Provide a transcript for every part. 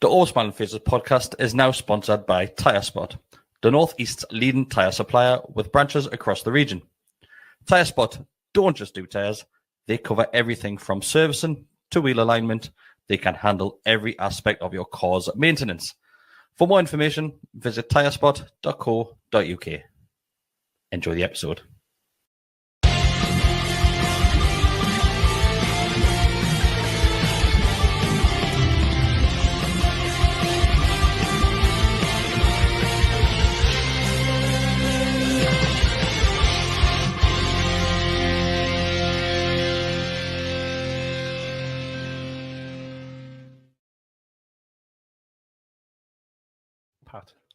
The All Smiling Faces podcast is now sponsored by Tyre Spot, the Northeast's leading tyre supplier with branches across the region. Tyre Spot don't just do tyres, they cover everything from servicing to wheel alignment. They can handle every aspect of your car's maintenance. For more information, visit tyrespot.co.uk. Enjoy the episode.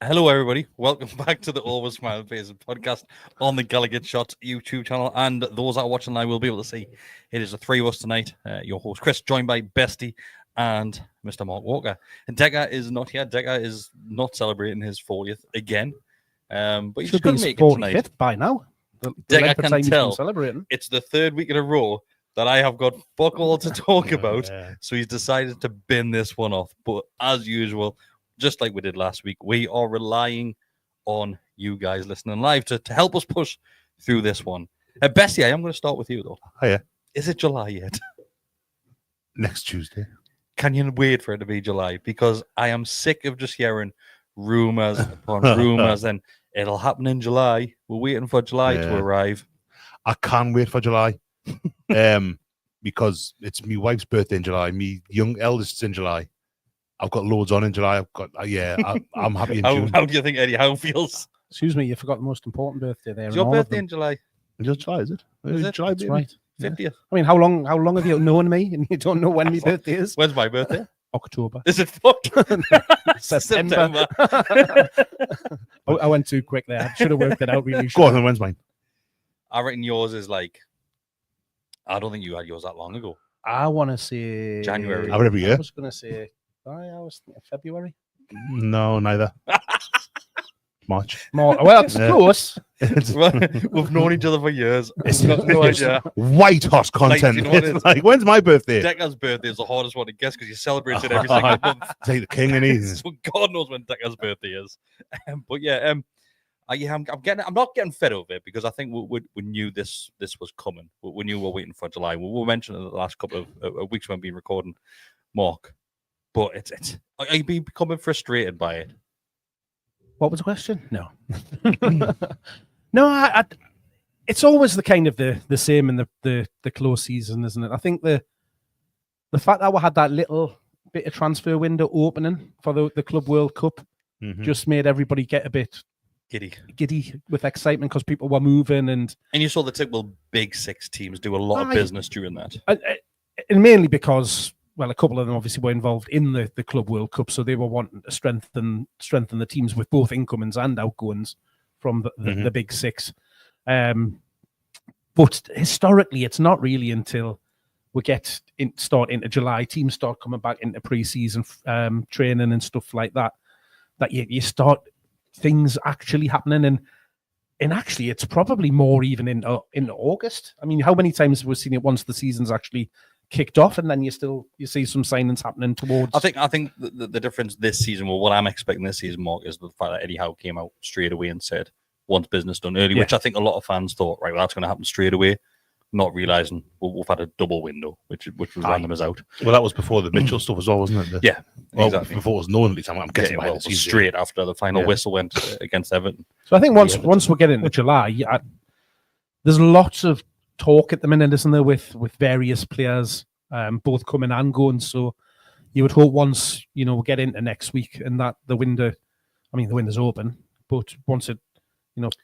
Hello, everybody. Welcome back to the Always Smiling Faces podcast on the GallowgateShots YouTube channel. And those that are watching live will be able to see it is the three of us tonight. Your host, Chris, joined by Bestie and Mr. Mark Walker. And Decker is not here. Decker is not celebrating his 40th again. But he should make it tonight. By now. Decker can tell it's the third week in a row that I have got fuck all to talk about. So he's decided to bin this one off. But as usual, just like we did last week, we are relying on you guys listening live to help us push through this one. Bessie, I am going to start with you, though. Hiya. Is it July yet? Next Tuesday. Can you wait for it to be July? Because I am sick of just hearing rumours upon rumours, and it'll happen in July. We're waiting for July to arrive. I can't wait for July because it's my wife's birthday in July. My young eldest's in July. I've got loads on in July. I've got, I'm happy in June. How do you think Eddie Howe feels? Excuse me, you forgot the most important birthday there. It's your birthday in July. It's July, is it? Is it? July, That's right. 50th. Yeah. I mean, how long have you known me and you don't know when my birthday is? When's my birthday? October. Is it fuck? September. I went too quick there. I should have worked it out really. Go on, then when's mine? I reckon yours is like, I don't think you had yours that long ago. I want to say January. Every year. I was going to say, I was thinking February. No, neither. March. Well, it's close. We've known each other for years. It's no idea. White hot content. Like, you know it's like, when's my birthday? Decker's birthday is the hardest one to guess because you celebrate it every single month. Take the king and he. So God knows when Decker's birthday is. But yeah, I'm not getting fed of it because I think we knew this was coming. We knew we were waiting for July. We mentioned it the last couple of weeks when we've been recording, Mark. But it's are you becoming frustrated by it? What was the question? No. No, it's always the kind of the same in the close season, isn't it? I think the fact that we had that little bit of transfer window opening for the Club World Cup just made everybody get a bit giddy with excitement because people were moving and you saw the typical big six teams do a lot of business during that. And mainly because, well, a couple of them obviously were involved in the Club World Cup, so they were wanting to strengthen the teams with both incomings and outgoings from the big six. But historically, it's not really until we start into July, teams start coming back into pre-season training and stuff like that, that you start things actually happening. And actually, it's probably more even in August. I mean, how many times have we seen it once the season's actually kicked off, and then you see some signings happening towards. I think the difference this season, well, what I'm expecting this season, Mark, is the fact that Eddie Howe came out straight away and said, "Once business done early," which I think a lot of fans thought, right, well, that's going to happen straight away, not realizing we've had a double window, which was random as out. Well, that was before the Mitchell stuff as well, wasn't it? Yeah, exactly. Before it was known at least. I'm guessing straight after the final whistle went against Everton. So I think once we get into July, there's lots of talk at the minute, isn't there, with various players both coming and going. So you would hope once we get into next week and that the window's open, but once it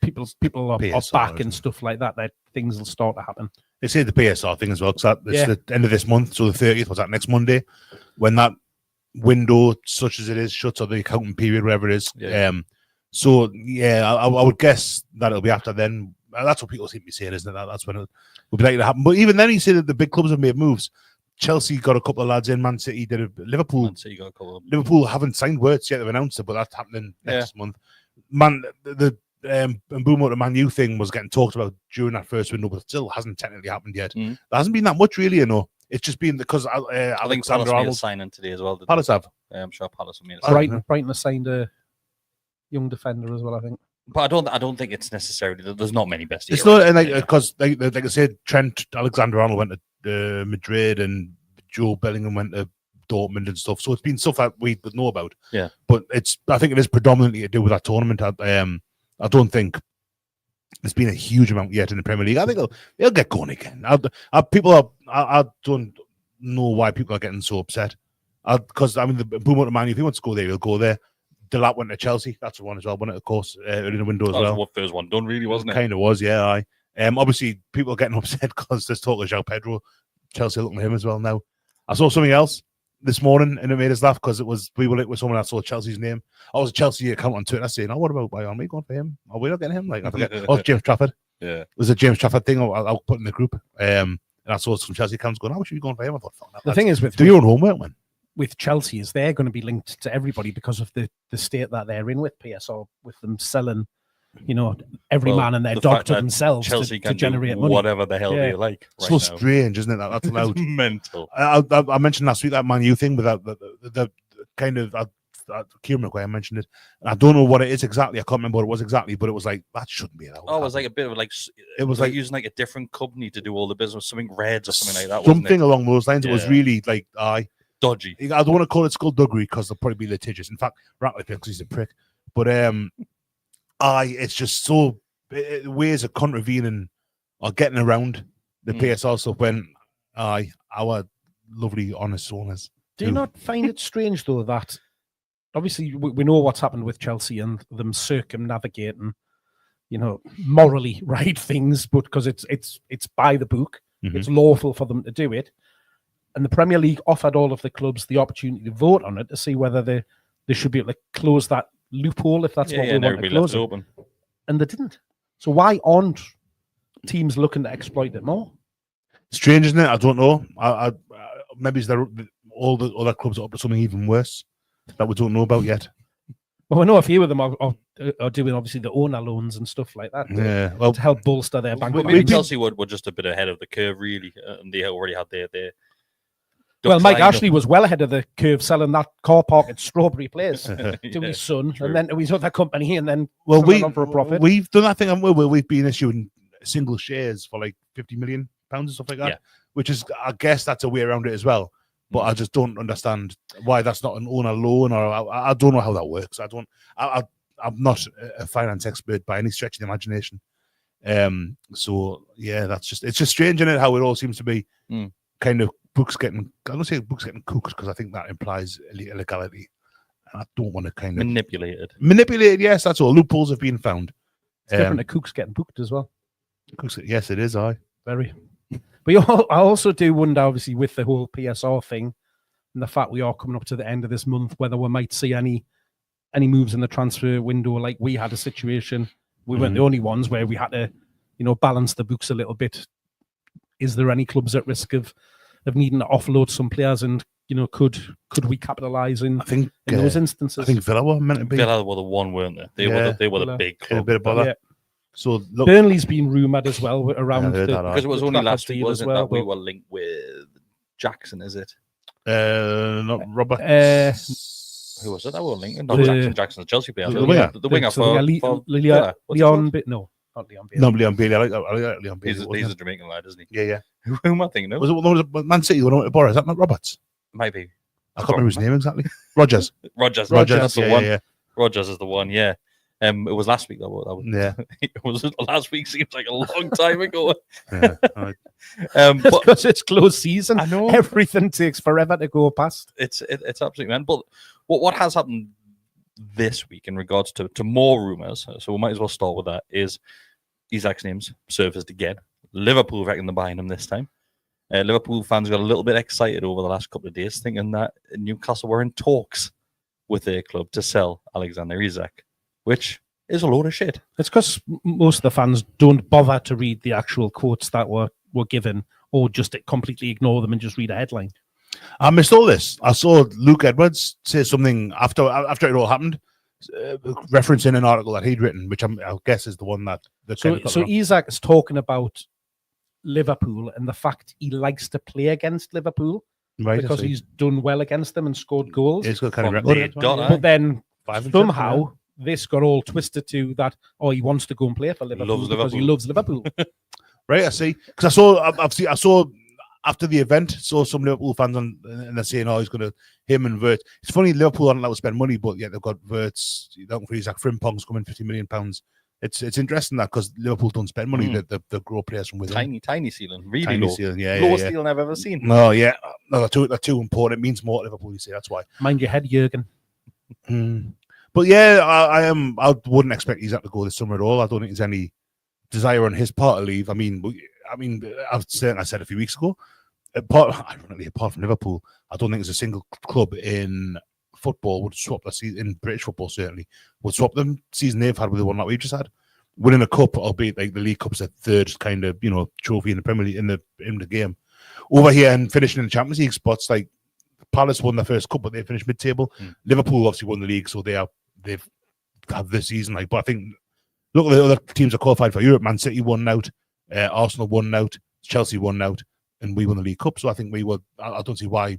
people are back and stuff like that things will start to happen. They say the PSR thing as well, because it's the end of this month, so the 30th was that next Monday when that window, such as it is, shuts, or the accounting period, whatever it is. I would guess that it'll be after then. That's what people seem to be saying, isn't it? That's when it will be likely to happen. But even then, he said that the big clubs have made moves. Chelsea got a couple of lads in. Man City did. Liverpool got a couple of Liverpool haven't signed words yet. They've announced it, but that's happening next month. Man, the Mbeumo the Man U thing was getting talked about during that first window, but it still hasn't technically happened yet. Mm. There hasn't been that much, really, It's just been because I think Palace made a signing today as well. Palace have. I'm sure Palace made a signing. Brighton has signed a young defender as well, I think. But I don't think it's necessarily. There's not many best. It's not because like I said, Trent Alexander-Arnold went to Madrid and Joe Bellingham went to Dortmund and stuff. So it's been stuff that we would know about. Yeah. But I think it is predominantly to do with that tournament. I don't think there's been a huge amount yet in the Premier League. I think they'll get going again. I don't know why people are getting so upset. Because I mean, the Mbeumo to Man U, if he wants to go there, he'll go there. Delap went to Chelsea. That's the one as well. Won it, of course, in the window as well. That was the first one done, really, wasn't it? Kind of was, yeah. Obviously, people are getting upset because there's talk of João Pedro. Chelsea looking at him as well now. I saw something else this morning and it made us laugh because we were with someone that saw Chelsea's name. I was a Chelsea account on Twitter saying, "Oh, what about Bayern? Are we going for him? Are we not getting him?" Like I forget. Oh, James Trafford. Yeah, it was a James Trafford thing. I'll put in the group. And I saw some Chelsea accounts going, "Oh, we should be going for him." I thought, the thing is do your own homework, man. With Chelsea, is they're going to be linked to everybody because of the state that they're in with PSR, with them selling, every man and their dog to themselves Chelsea to generate money. Whatever the hell they like. Right so now. Strange, isn't it? That's allowed. Mental. I mentioned last week that Man U thing with the kind of. Kieran McGuire mentioned it. I don't know what it is exactly. I can't remember what it was exactly, but it was like that shouldn't be allowed. Oh, it was like a bit of it was like using like a different company to do all the business, something Reds or something like that. Something along those lines. Yeah. It was really like dodgy. I don't want to call it skullduggery because they'll probably be litigious. In fact, Ratcliffe because he's a prick. But it's just so ways of contravening or getting around the PSR stuff when our lovely honest owners. Do you not find it strange though that obviously we know what's happened with Chelsea and them circumnavigating, morally right things, but because it's by the book, it's lawful for them to do it. And the Premier League offered all of the clubs the opportunity to vote on it to see whether they should be able to close that loophole if that's what they want to close it. Open. And they didn't. So why aren't teams looking to exploit it more? Strange, isn't it? I don't know. Maybe all the other clubs are up to something even worse that we don't know about yet. Well, I know a few of them are doing obviously the owner loans and stuff like that. Yeah, to help bolster their bank. Maybe Chelsea were just a bit ahead of the curve, really, and they already had their well, Mike Ashley was well ahead of the curve selling that car park at Strawberry Place to his son, and then to his other company, and then on for a profit. We've done that thing where we've been issuing single shares for like £50 million and stuff like that, which is, I guess, that's a way around it as well. But I just don't understand why that's not an owner loan, or I don't know how that works. I'm not a finance expert by any stretch of the imagination. So yeah, it's just strange, isn't it, how it all seems to be kind of I don't say books getting cooked because I think that implies illegality. And I don't want to kind of manipulated. Yes, that's all. Loopholes have been found. It's different to cooks getting booked as well. Cooks, yes, it is. Very. But I also do wonder, obviously, with the whole PSR thing and the fact we are coming up to the end of this month, whether we might see any moves in the transfer window. Like we had a situation, we weren't the only ones where we had to, balance the books a little bit. Is there any clubs at risk of needing to offload some players, and could we capitalise in those instances? I think Villa were meant to be. Villa were the one, weren't they? They were the big club. A bit of bother. Yeah. So look, Burnley's been rumoured as well around because it was only last week, wasn't it, that we were linked with Jackson? Is it? Not Robert. Who was it that we were linked? Not Jackson. Jackson's a Chelsea player. The winger for Leon. No. Not Leon Bailey. No, Leon Bailey. I like Leon Bailey. He's a Jamaican lad, isn't he? Yeah. Who am I thinking of? Was it Man City who went to Borough? Is that Matt Roberts? Maybe. I can't remember his name exactly. Rogers. That's the one. Yeah. Rogers is the one, yeah. It was last week, though. It was last week. Seems like a long time ago. Because it's close season. I know everything takes forever to go past. It's absolutely, man. But what has happened this week in regards to more rumours, so we might as well start with that, is Isak's name's surfaced again. Liverpool reckon they're buying him this time. Liverpool fans got a little bit excited over the last couple of days, thinking that Newcastle were in talks with their club to sell Alexander Isak, which is a load of shit. It's because most of the fans don't bother to read the actual quotes that were given, or just completely ignore them and just read a headline. I missed all this. I saw Luke Edwards say something after it all happened, referencing an article that he'd written, which I guess is the one that. So Isaac is talking about Liverpool and the fact he likes to play against Liverpool because he's done well against them and scored goals. He's got kind of record. But then somehow this got all twisted to that. Oh, he wants to go and play for Liverpool because he loves Liverpool. Right, I see. Because I saw after the event, saw some Liverpool fans and they're saying, "Oh, he's going to him and Vert." It's funny, Liverpool aren't allowed to spend money, but yet they've got Vert's for Isaac Frimpong's coming £50 million. It's interesting that because Liverpool don't spend money, they grow players from within. Tiny ceiling, really low. Ceiling, lowest ceiling I've ever seen. No, yeah, no, they're too important. It means more to Liverpool. You see, that's why. Mind your head, Jurgen. But yeah, I wouldn't expect Isaac to go this summer at all. I don't think there's any desire on his part to leave. I mean, I said a few weeks ago. Apart from Liverpool, I don't think there's a single club in football would swap the season, in British football certainly, would swap them season they've had with the one that we've just had. Winning a cup, albeit like the League Cup's a third kind of trophy in the Premier League in the game. Over here and finishing in the Champions League spots, like Palace won their first cup, but they finished mid-table. Liverpool obviously won the league, so they've had this season. But I think look at the other teams that qualified for Europe. Man City won out, Arsenal won out, Chelsea won out. And we won the League Cup, so I think I don't see why,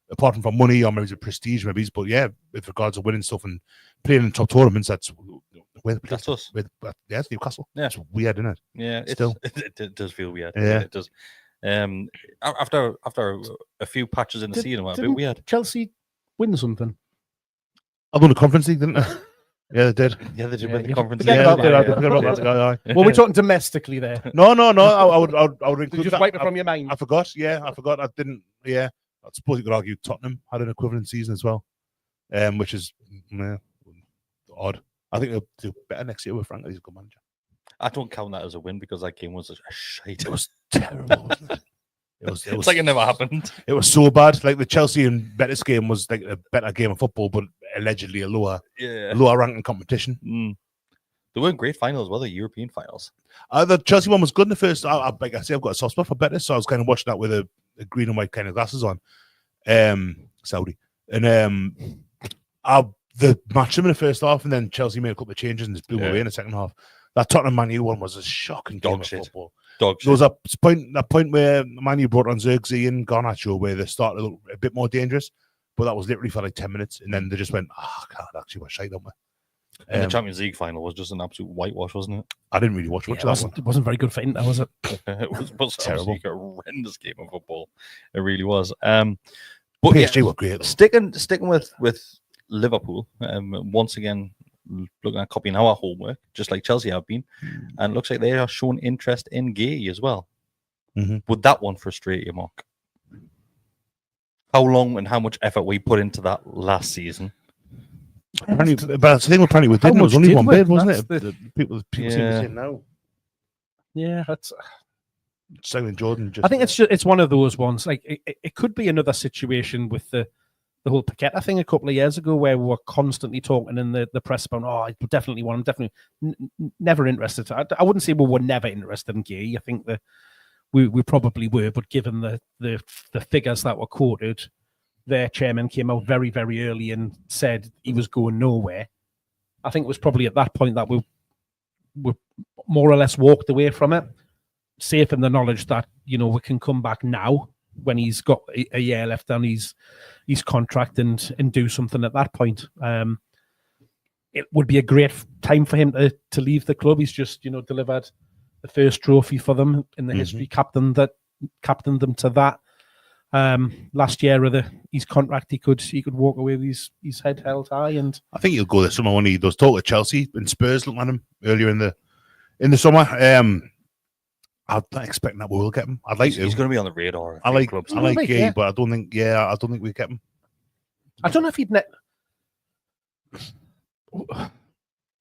apart from money or maybe the prestige, but yeah, with regards to winning stuff and playing in top tournaments, that's us. It's Newcastle. Yeah, it's weird, isn't it? Yeah, it does feel weird. Yeah, it does. After a few patches in the season, a bit weird. Chelsea win something. I won the Conference League, didn't I? Yeah, they did. Yeah, they did win the Conference League. Well, we're talking domestically there. No. I would include just wipe it from your mind. I forgot. Yeah, I forgot. I didn't. Yeah, I suppose you could argue Tottenham had an equivalent season as well, which is odd. I think they'll do better next year with Frank. He's a good manager. I don't count that as a win because that game was a shite. It was terrible, wasn't it? It was like it never happened. It was so bad. Like the Chelsea and Betis game was like a better game of football, but allegedly a lower ranking competition. They weren't great finals, were they? European finals. The Chelsea one was good in the first. Like I say, I've got a soft spot for Betis, so I was kind of watching that with a green and white kind of glasses on. Saudi and the matched them in the first half, and then Chelsea made a couple of changes and just blew away in the second half. That Tottenham Man U one was a shocking game of football. There was a point where Man U brought on Xerxes and Garnacho where they started to look a bit more dangerous, but that was literally for like 10 minutes, and then they just went, God, actually, we're shite, don't we? And the Champions League final was just an absolute whitewash, wasn't it? I didn't really watch much of that one. It wasn't very good for Inter, was it? It was terrible. A horrendous game of football. It really was. But PSG were great. Sticking with Liverpool, once again, looking at copying our homework, just like Chelsea have been, and it looks like they are showing interest in Gay as well. Would that one frustrate you, Mark? How long and how much effort we put into that last season? But the thing apparently with Didden was only one bid, wasn't it? People seem to say no. Yeah, that's. Simon Jordan. I think it's one of those ones. Like it could be another situation with the whole Paqueta thing a couple of years ago, where we were constantly talking in the press about, I definitely want him, definitely never interested. I wouldn't say we were never interested in Gay. I think that we probably were, but given the figures that were quoted, their chairman came out very, very early and said he was going nowhere. I think it was probably at that point that we more or less walked away from it, safe in the knowledge that, we can come back now when he's got a year left on his contract and do something at that point. It would be a great time for him to leave the club. He's just, delivered the first trophy for them in the history, captained them to that. Last year of his contract, he could walk away with his head held high, and I think he'll go this summer when he does talk to Chelsea and Spurs. Looking at him earlier in the summer, I'm not expecting that we will get him. I'd like to. He's going to be on the radar. I like Gay, but I don't think we get him. I don't know if he'd.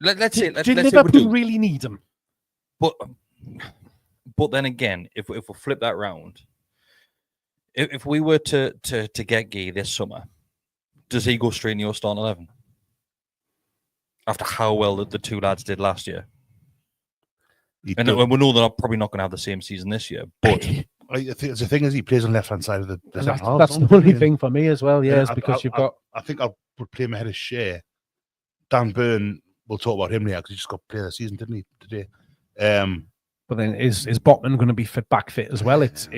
Let's say Liverpool really need him? But then again, if we flip that round, if we were to get Gay this summer, does he go straight in your starting 11? After how well the two lads did last year? And we know they're probably not going to have the same season this year, but I think the thing is he plays on the left-hand side of the that's the only thing for me as well. Yeah, is because you've got. I think I would play him ahead of Shea, Dan Burn, we'll talk about him later because he just got player of the season, didn't he, today? But then is Botman going to be back fit as well? It's.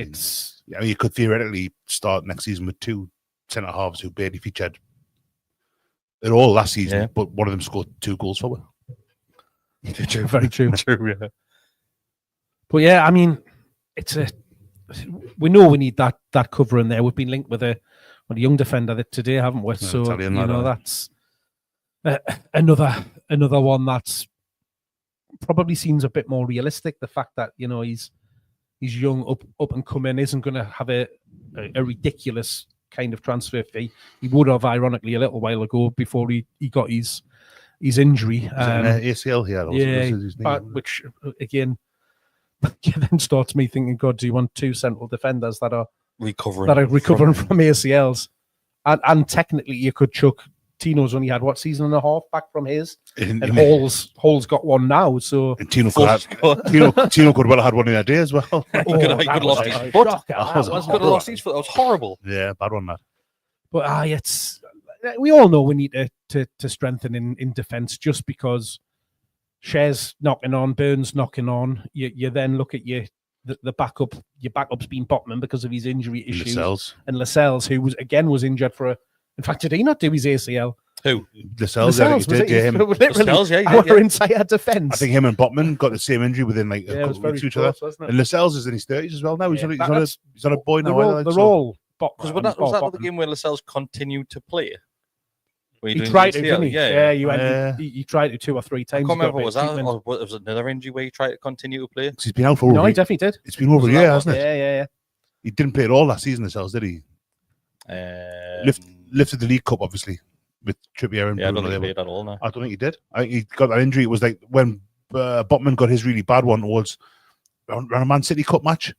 I mean, you could theoretically start next season with 2 centre halves who barely featured at all last season, but one of them scored 2 goals for us. Very true. True, yeah. But yeah, I mean, we know we need that cover in there. We've been linked with a young defender today, haven't we? So that's another one that's probably seems a bit more realistic. The fact that he's young, up and coming, isn't going to have a ridiculous kind of transfer fee. He would have, ironically, a little while ago before he got his injury. ACL here, which again then starts me thinking, God, do you want 2 central defenders that are recovering from ACLs? And technically, you could chuck. Tino's only had season and a half back from his, and Hall's got one now. So Tino could well have had one in a day as well. He could have lost his foot. Could have lost his foot. That was horrible. Yeah, bad one, that. But we all know we need to strengthen in defence, just because Share's knocking on, Burns knocking on. You then look at the backup. Your backup's been Botman because of his injury issues, and Lascelles, who was injured for in fact, did he not do his ACL? Who? Lascelles, Our entire defence. I think him and Botman got the same injury within a couple of weeks to each other. And Lascelles is in his 30s as well now. He's on a boy now. They're all Because was that the game where Lascelles continued to play? He tried to, didn't he? Yeah, he tried to 2 or 3 times. I can't remember, was it another injury where he tried to continue to play? He's been out for No, he definitely did. It's been over a year, hasn't it? Yeah. He didn't play at all last season, Lascelles, did he? Lifted the League Cup, obviously, with Trippier and I don't think he played at all now. I don't think he did. I think he got that injury. It was like when Botman got his really bad one towards around a Man City Cup match.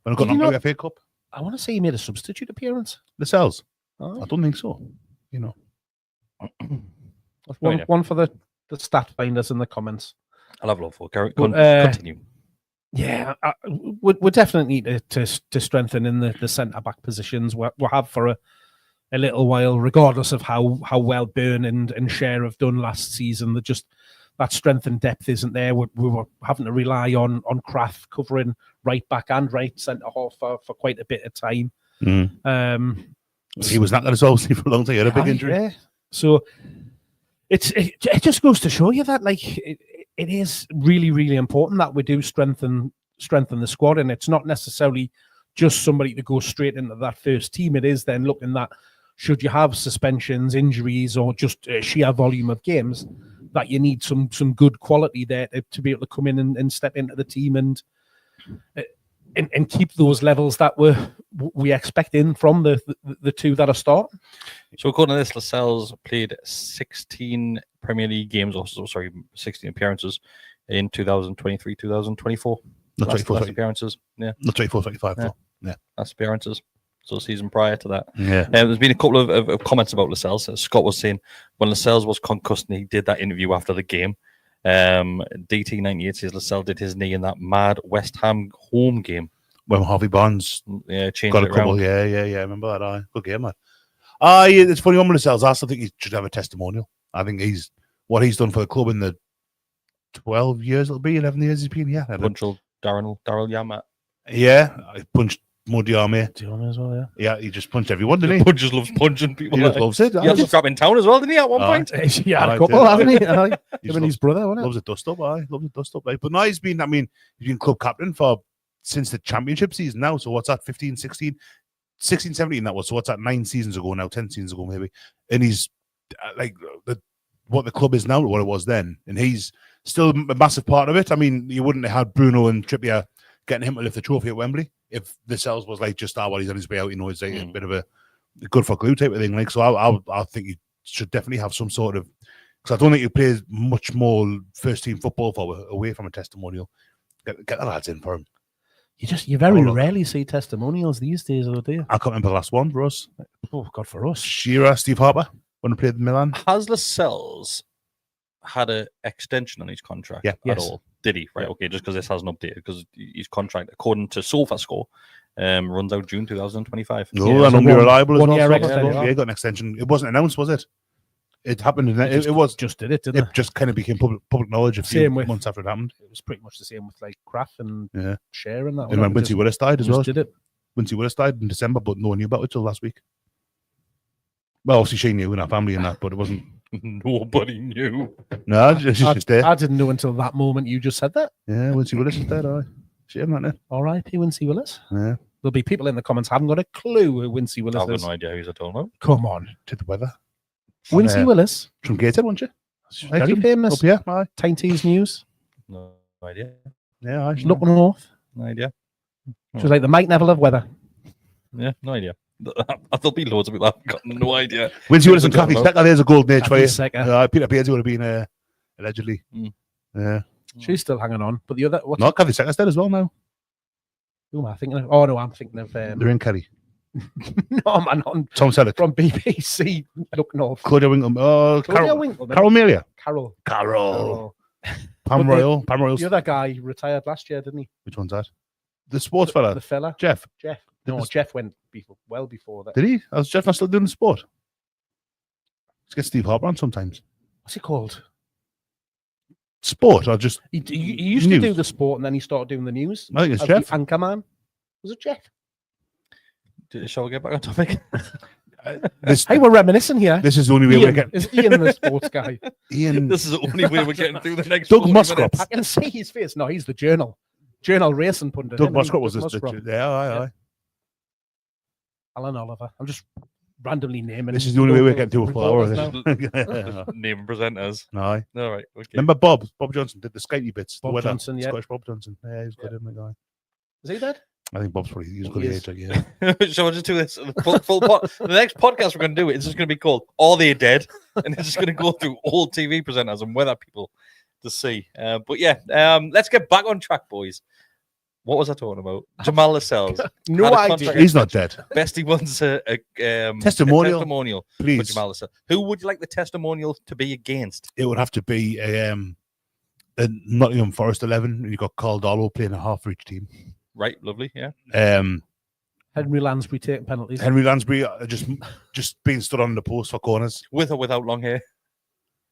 When I got knocked out of the FA Cup. I want to say he made a substitute appearance. Lascelles? I don't think so. One for the stat finders in the comments. I'll have a look for it. Continue. Yeah, we definitely need to strengthen in the centre-back positions. We have for a little while, regardless of how well Byrne and Share have done last season. That strength and depth isn't there. We were having to rely on Kraft covering right back and right centre-half for quite a bit of time. He was not that as well for a long time. He had a big injury. Yeah. So it just goes to show you that it is really, really important that we do strengthen the squad, and it's not necessarily just somebody to go straight into that first team. It is then looking that should you have suspensions, injuries, or just sheer volume of games, that you need some good quality there to be able to come in and step into the team and keep those levels that we expect in from the 2 that are starting. So according to this, Lascelles played 16 Premier League games, 16 appearances in 2023-2024. Not 24 appearances. Yeah. Not 24-25. Yeah. That's appearances. So season prior to that. Yeah. There's been a couple of comments about Lascelles. Scott was saying when Lascelles was concussed and he did that interview after the game, DT98 says Lascelles did his knee in that mad West Ham home game. When Harvey Barnes changed got a couple. around. Yeah. Remember that? Good game, man. It's funny on Lascelles. I still think he should have a testimonial. I think what he's done for the club in the 12 years, 11 years he's been here. Punched Daryl Yamat. Yeah, I punched Modiame as well, yeah. Yeah, he just punched everyone, didn't he? Punch just loves punching people. He just loves it. He had to grab in town as well, didn't he, at one point? Yeah, a couple, hasn't he? Him and his brother, wasn't it? Loves a dust-up, loves a dust-up. But now he's been club captain since the championship season now. So what's that, 15, 16, 17 that was. So what's that, 9 seasons ago now, 10 seasons ago maybe. And he's what the club is now, what it was then. And he's still a massive part of it. I mean, you wouldn't have had Bruno and Trippier getting him to lift the trophy at Wembley if Lascelles was just while he's on his way out, it's a bit of a good for glue type of thing. So I think you should definitely have some sort of, because I don't think you play much more first team football away from a testimonial. Get the lads in for him. You very rarely see testimonials these days, do you? I can't remember the last one for us. Oh God, for us, Shearer, Steve Harper when he played in Milan. Has Lascelles had an extension on his contract at all? Did he? Right, okay, just because this hasn't updated, because his contract, according to SofaScore, runs out June 2025. No, and unreliable as well. Extension. Yeah, he got an extension. It wasn't announced, was it? It happened, and it was just did it, didn't it? It just kind of became public knowledge a few months after it happened. It was pretty much the same with like Kraft and Yeah. Cher and that. And when Wincy Willis died as well. Did it? Wincy Willis died in December, but no one knew about it till last week. Well, obviously she knew in our family and that, but it wasn't. Nobody knew. No, she's just there. I didn't know until that moment you just said that. Yeah, Wincy Willis is dead. Shame, isn't it? R.I.P. Wincy Willis. Yeah. There'll be people in the comments haven't got a clue who Wincy Willis I've got is. no idea who's I don't know. Come on. To the weather. Wincy Willis. From Gateshead, wasn't you? Very famous. Up here, aye. Tiny's News. No idea. Yeah, aye. Looking north. No idea. She was like the Mike Neville of weather. Yeah, no idea. There'll be loads of people I've got no idea. Wincy Willis and Kathy Secker, there's a golden age for you. Secker. Peter Beardsley would have been allegedly. Yeah. She's still hanging on. But the other... No, Kathy Secker's dead as well now. Who am I thinking of? Oh, no, I'm thinking of... They're in Kerry. No, man, on Tom Selleck. from BBC. Look north. Claudia Winkleman. Oh, Claudia Winkleman. Carol Amelia. Carol. Pam Royal. Pam Royal. The other guy retired last year, didn't he? Which one's that? The sports fella. The fella. Jeff. No, Jeff went well before that. Did he? Was Jeff not still doing the sport? Let's get Steve Harper on sometimes. What's he called? Sport or just He used news. to do the sport and then he started doing the news. I think it's As Jeff. the anchorman. Was it Jeff? Shall we get back on topic? Hey, we're reminiscing here. This is the only way we're getting. Is Ian the sports guy? Ian. This is the only way we're getting through the next Doug 40 Musgrove. minutes. I can see his face. No, he's the journal racing pundit. Doug isn't he? Musgrove was Doug this. Musgrove. Yeah, aye. Alan Oliver. I'm just randomly naming. This is the only way we're getting through a full hour. reporters now. Name presenters. Aye. All right. Okay. Remember Bob Johnson did the skatey bits. Bob the weather. Johnson, yeah. Scottish Bob Johnson. Yeah, he's good, isn't he, guy? Is he dead? I think Bob's probably he's good He age. is. Like, yeah. Shall I just do this? The next podcast we're going to do is just going to be called "Are They Dead?" and it's just going to go through all TV presenters and weather people to see. But yeah, let's get back on track, boys. What was I talking about? Jamal Lascelles. No Had a idea. contract He's not dead. Bestie wants a Testimonial. for Please. Jamal Lascelles. Who would you like the testimonial to be against? It would have to be a Nottingham Forest 11. You've got Carl Darlow playing a half for each team. Right, lovely, yeah. Henry Lansbury taking penalties. Henry Lansbury just being stood on the post for corners. With or without long hair?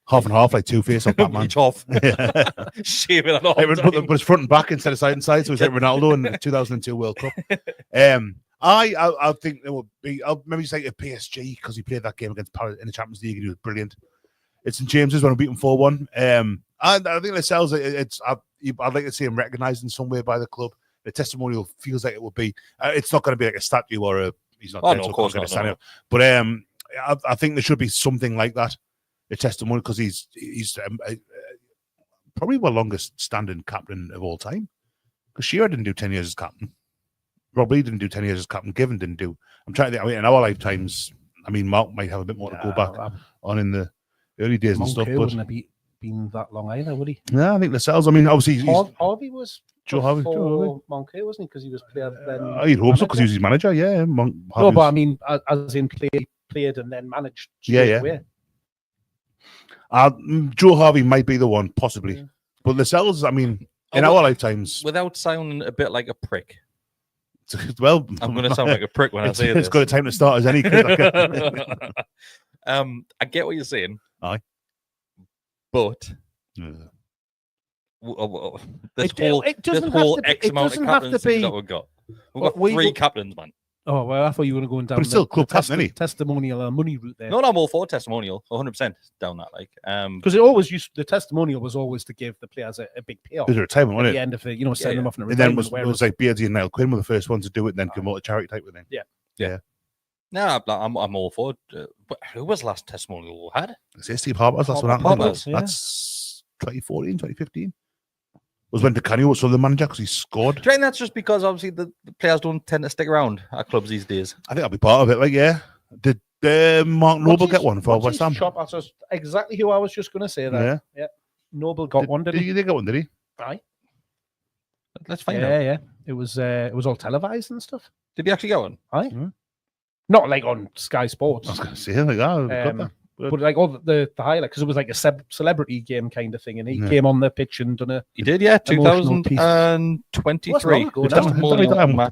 Half and half, like Two-Face or Batman. Each off. Yeah. Shaving it off. But it's front and back instead of side and side. So it's like Ronaldo in the 2002 World Cup. I think it would be. I'll maybe say a PSG because he played that game against Paris in the Champions League and he was brilliant. It's St James's when we beat him 4-1. And I think Lascelles. I'd like to see him recognised in some way by the club. The testimonial feels like it would be. It's not going to be like a statue or he's not. Oh, dead, no, so of course not not. stand No. up. But I think there should be something like that. A testimonial because he's probably the longest standing captain of all time. Because Shearer didn't do 10 years as captain. Rob Lee didn't do 10 years as captain. Given didn't do. I'm trying to think. I mean, in our lifetimes, Mark might have a bit more to go back on in the early days and stuff. But wouldn't have been that long either, would he? yeah, I think Lascelles. I mean, obviously, Harvey was Joe Harvey. Moncur, wasn't he? Because he was player then. I'd hope so because he was his manager. Yeah, No, but I mean, as in played and then managed. Yeah. Away. Joe Harvey might be the one, possibly. Yeah. But Lascelles, I mean, in our lifetimes, Without sounding a bit like a prick. well, I'm going to sound like a prick when I say it's this. got a time to start as any kid. I get what you're saying. Aye. But this whole X amount of captaincies that we've got. We've got three captains, man. Oh, well, I thought you were going down But it's still club captain, isn't he? testimonial money route there. No, I'm all for testimonial, 100% down that. Because it always the testimonial was always to give the players a big payoff It was a retirement, at wasn't the it? end of it, send them off in a And then retirement. it was like Beardsy and Niall Quinn were the first ones to do it, and then come out a charity type of thing. Yeah. No, I'm all for it. But who was the last testimonial we had? It's Steve Harper's. That's what happened. Harper's, yeah. That's 2014, 2015. Was when Canio was the manager because he scored. Do you reckon that's just because obviously the players don't tend to stick around at clubs these days? I think I'll be part of it. Like, yeah. Did Mark Noble get one for West Ham? That's just exactly who I was just going to say that. Yeah. Noble got one, didn't he? Did he get one, did he? Aye. Let's find out. Yeah. It was all televised and stuff. Did he actually get one? Aye. Not like on Sky Sports. I was going to say, like, got that. But like all the highlight, because it was like a celebrity game kind of thing, and he came on the pitch and done a. He did, yeah. 2023.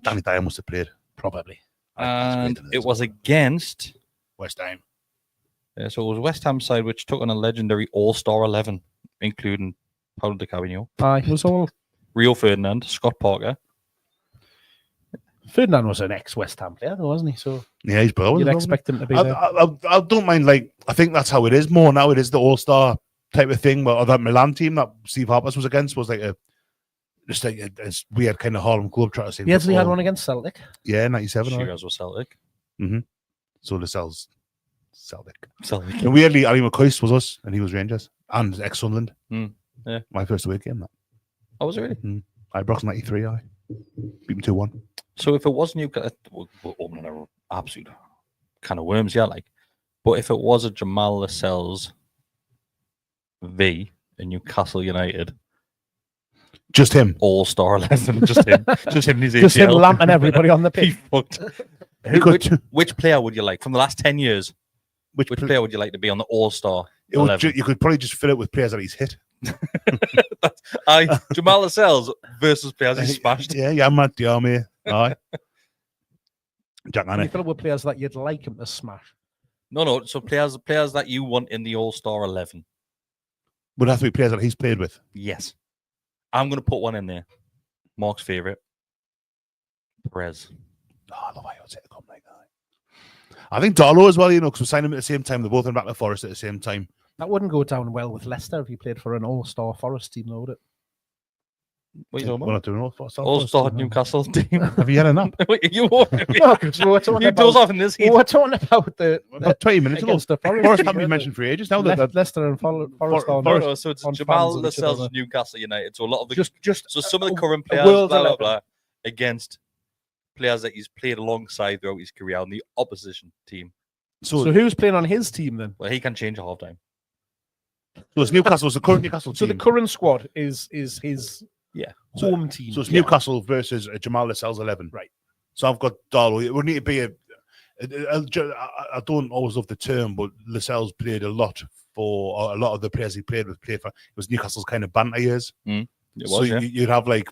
Danny Dyer must have played. Probably. And it was against West Ham. So it was West Ham side which took on a legendary All-Star 11, including Paulo Di Canio, Aye, it was all. Rio Ferdinand, Scott Parker. Ferdinand was an ex-West Ham player, though, wasn't he? So Yeah, he's brilliant. you'd isn't expect him to be he? there. I don't mind. Like, I think that's how it is more now. It is the All-Star type of thing. But that Milan team that Steve Harper was against was like a weird kind of Harlem Globetrotters thing. He actually had one against Celtic. Yeah, 97. Right? Shearers was Celtic. So Lascelles, Celtic. Celtic. And weirdly, Ali McCoist was us, and he was Rangers and ex-Sunderland. Yeah. My first away game. That. Oh, was it really? Ibrox 93. I beat him 2-1. So if it was Newcastle, we're opening an absolute kind of worms, yeah, like. But if it was a Jamal Lascelles v in Newcastle United, just him, All-Star 11, just him, just him. Just him lamping everybody on the He pitch. fucked. Which player would you like from the last 10 years? Which player would you like to be on the All-Star 11? You could probably just fill it with players that he's hit. Jamal Lascelles versus players he smashed. Yeah, Matt Diarmé. Aye. Jack You Annick. fill it with players that you'd like him to smash. No. So players that you want in the All-Star 11. Would have to be players that he's played with. Yes. I'm going to put one in there. Mark's favourite. Perez. Oh, the way I would say it come like that. I think Darlow as well, because we signed him at the same time. They're both in back to Forest at the same time. That wouldn't go down well with Leicester if he played for an all-star Forest team, though, would it? What are you talking We're about? not doing All-Star. All-Star Newcastle team. Have you had a nap? You won't. No, because we were talking You about... doze off in this heat. We were talking about the... About 20 minutes ago. against the Forest Forest team, haven't been weren't mentioned for ages now. Leicester and Forest on... No, so it's on Jamal fans of each Lascelles other. Newcastle United. So a lot of the Just so some of the current a players, world blah, blah, 11. blah, against players that he's played alongside throughout his career on the opposition team. So who's playing on his team then? Well, he can change at half time. So it's Newcastle. It's the current Newcastle team. So the current squad is his home team. So it's Newcastle versus Jamal Lascelles 11. Right. So I've got Darlow. It would need to be I don't always love the term, but Lascelles played a lot for a lot of the players he played with. It was Newcastle's kind of banter years. It So was, yeah. you'd have like.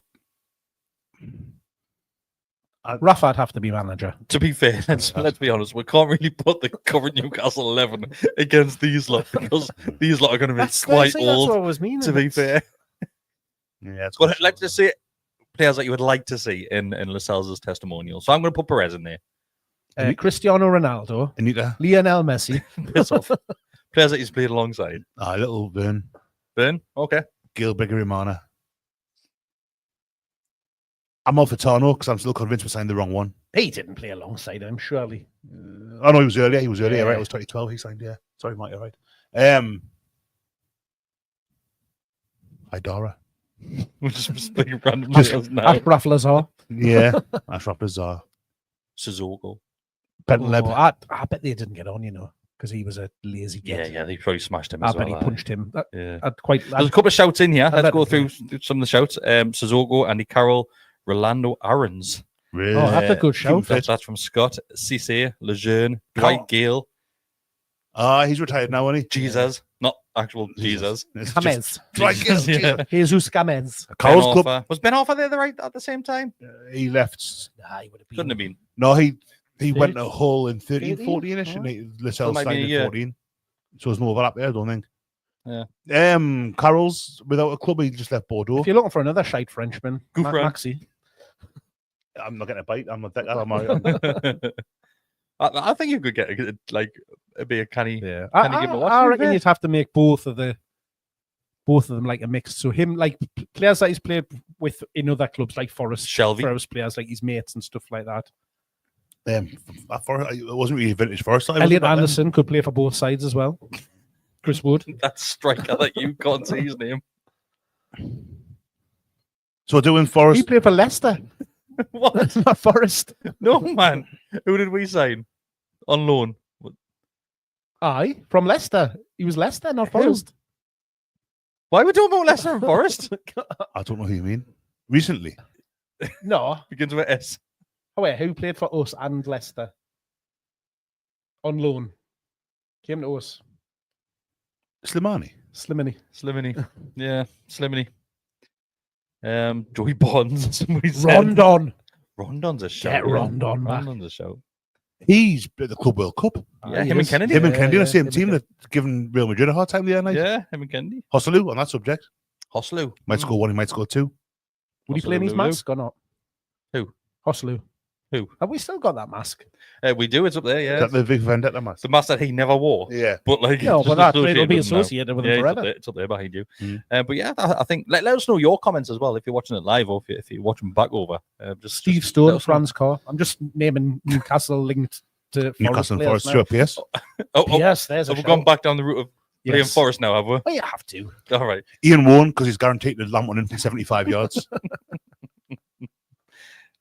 Rafa'd have to be manager. To be fair, let's be honest, we can't really put the current Newcastle 11 against these lot because these lot are going to be quite That's old. what I was meaning. To be fair, Yeah, but let's just say players that you would like to see in Lascelles' testimonial. So I'm going to put Perez in there. Cristiano Ronaldo, Anita. Lionel Messi. Piss off. Players that he's played alongside. Little Vern. Burn. Okay. Gil Bigarimana. I'm off for Tano because I'm still convinced we signed the wrong one. He didn't play alongside him, surely. I know he was earlier. Yeah. Right? It was 2012. He signed. Yeah. Sorry, Mike. You're right. Idara. We're just speaking random Just players now. Ashraf Lazar. Yeah. Ashraf Lazar. Suzuko. Bentleb. I bet they didn't get on, because he was a lazy kid. Yeah, they probably smashed him I as bet well. he punched him. Yeah. There's There's a couple of shouts in here. Let's bet- go through some of the shouts. Suzuko, Andy Carroll, Rolando Aarons. Really? Oh, that's a good shout. That's from Scott. Cisse, Lejeune, Carroll. Dwight Gale, He's retired now, isn't he? Jesus. Not actual Jesus. It's Camez. Dwight Gale, Yeah. Jesus Camez. Carl's Ben club. Arthur. Was Ben Arthur there at the same time? He left. Nah, he would have been. Couldn't have been. No, he went to Hull in 13, 13? 14-ish, and Lascelles might be signed a in year. 14. So there's no overlap there, I don't think. Yeah. Carroll's without a club, he just left Bordeaux. If you're looking for another shite Frenchman, Gouffran. Maxi. I'm not getting a bite. I'm not that. I think you could get be a canny. Yeah, Can you give him a watch, I to be reckon fair? you'd have to make both of them like a mix. So him, like players that he's played with in other clubs, like Shelby. Forest players, like his mates and stuff like that. It wasn't really vintage first time. Elliot Anderson could play for both sides as well. Chris Wood. That striker that you can't see his name. So doing He Forest. played for Leicester, What? not Forest. No, man. Who did we sign on loan? Aye, from Leicester. He was Leicester, not Forest. Why are we talking about Leicester and Forest? I don't know who you mean. Recently. No. Begins with S. Oh, wait, who played for us and Leicester? On loan. Came to us. Slimani. Slimini. Slimini. Yeah, Slimini. Joey Bonds. Somebody said. Rondon. Rondon's a show. Get Rondon back. Rondon's a show. He's at the Club World Cup. Yeah, him and Kennedy. Him and Kennedy on the same team that giving Real Madrid a hard time the other night. Yeah, him and Kennedy. Hosselu on that subject. Hosselu. Might score one, he might score two. Would he play in his mask or not? Who? Hosselu. Who? Have we still got that mask? We do. It's up there. Yeah. Is that the big Vendetta mask? The mask that he never wore. Yeah. But like, No, it's but just that it'll be with him now. associated with him Yeah, forever. it's up there behind you. Mm. But yeah, I think let us know your comments as well if you're watching it live or if you're watching back over. Steve let Stone, us know. Franz Carr. I'm just naming Newcastle linked to Newcastle and Forest Forest, Stuart Pearce. Yes, there's a Have we shout. gone back down the route of playing Yes. Forest now, have we? Well, you have to. All right. Ian Warren, because he's guaranteed to land one in 75 yards.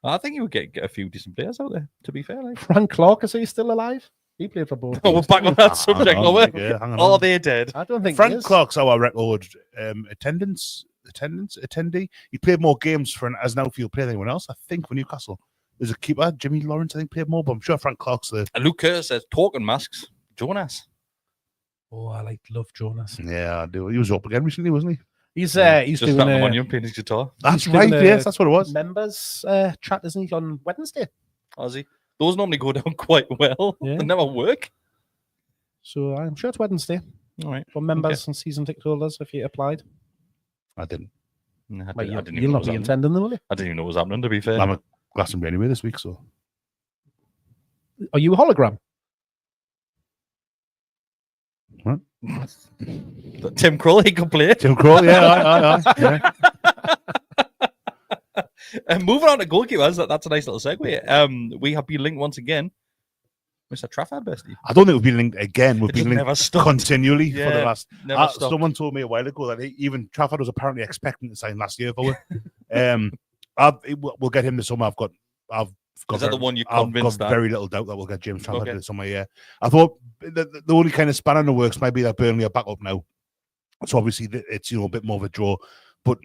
I think you would get a few decent players out there, to be fair. Like. Frank Clark, is he still alive? He played for both. Oh, we're back on that subject, Hang are on, we? yeah, hang on. Are they dead? I don't think Frank Clark's our record attendee. He played more games as an outfield player than anyone else, I think, for Newcastle. There's a keeper, Jimmy Lawrence, I think, played more, but I'm sure Frank Clark's the... And Luke Kerr says, talking masks, Jonas. Oh, I love Jonas. Yeah, I do. He was up again recently, wasn't he? He's Just doing starting a on you playing his guitar. That's he's right, doing a yes, that's what it was. members chat, isn't he, on Wednesday? Ozzy. Those normally go down quite well. Yeah. They never work. So I'm sure it's Wednesday All right. for members and season ticket holders if you applied. I didn't. No, I Well, didn't even you'll know not it be was happening. attending them, will you? I didn't even know it was happening, to be fair. I'm at Glastonbury anyway this week, so... Are you a hologram? Tim Kroll, he can play. Tim Kroll, yeah, yeah. And moving on to goalkeepers, that's a nice little segue. We have been linked once again. Mr. Trafford, bestie. I don't think we've been linked again. We've It been just linked never stopped. continually for the Yeah, last... Never stopped. Someone told me a while ago that even Trafford was apparently expecting to sign last year for it. We'll get him this summer. I've got Is that the one you're I've convinced got that? very little doubt that we'll get James Trafford Okay. this summer. Yeah, I thought the only kind of spanner in the works might be that Burnley are back up now, so obviously it's a bit more of a draw. But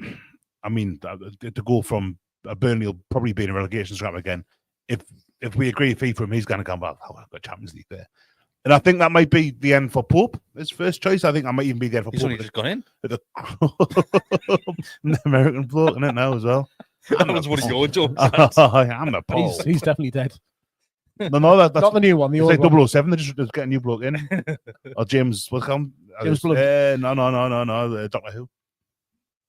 I mean, to go from Burnley will probably be in a relegation scrap again. If we agree fee for him, he's going to come back. Oh, I've got Champions League there, and I think that might be the end for Pope. His first choice. I think that might even be the end for He's Pope. only just gone in. The American bloke in it now as well. That was one of your jokes. I'm a He's definitely dead. No, that's Not the new one, the it's old like one. 007. They're just getting a new bloke in. Or James, what's it called? James Blood. No. Doctor Who.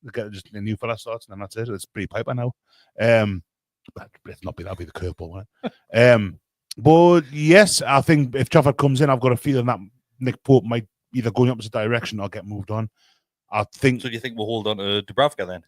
They get just a new fella starts, and then that's it. It's pretty Piper now. But let's not be that'll be the curveball, right? But yes, I think if Trafford comes in, I've got a feeling that Nick Pope might either go in the opposite direction or get moved on. I think. So do you think we'll hold on to Dubravka then?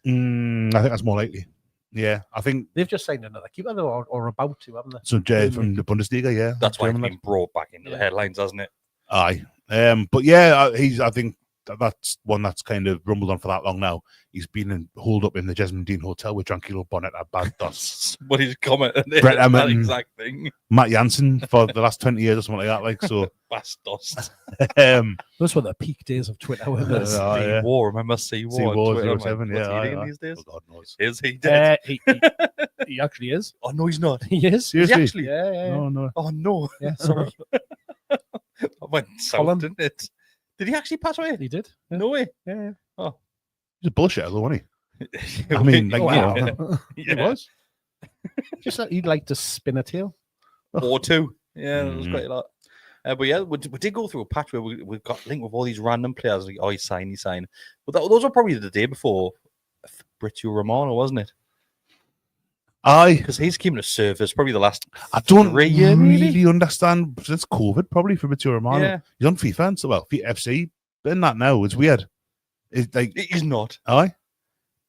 I think that's more likely. Yeah, I think They've just signed another keeper, though, or about to, haven't they? so. Jay from the Bundesliga, yeah, That's why he's German been brought back into the headlines, hasn't it? Aye. But yeah, I think that's one that's kind of rumbled on for that long now. He's been holed up in the Jesmond Dean Hotel with Tranquilo Bonnet at Bad Dos. What he's commenting. Brett That Emmett and exact thing. Matt Jansen for the last 20 years or something like that. Like so. Bastos. Those were the peak days of Twitter, weren't they? Yeah. C-War, remember C-War? C-War, on Twitter, 07, man. What's he yeah, doing aye. these days? Oh, God knows. Is he dead? He actually is. Oh, no, he's not. He is. Is he Seriously? actually? Yeah. No. Oh, no. Yeah, sorry. I went south, Colin. didn't it? Did he actually pass away? He did. Yeah. No way. Yeah. He's a bullshit, though, wasn't he? I I mean, like, Wow. you know, yeah. he was. Just that he'd like to spin a tail. Or two. Yeah, it was Mhm. quite a lot. But yeah, we did go through a patch where we got linked with all these random players. Like, oh, he signed. But those were probably the day before Fabrizio Romano, wasn't it? Aye. Because he's came to surface probably the last I don't 3 years, maybe? really understand since COVID, probably for Matteo Romano. Yeah. He's on FIFA, and so well, FC. But in that now, it's weird. It's like, He's not. aye,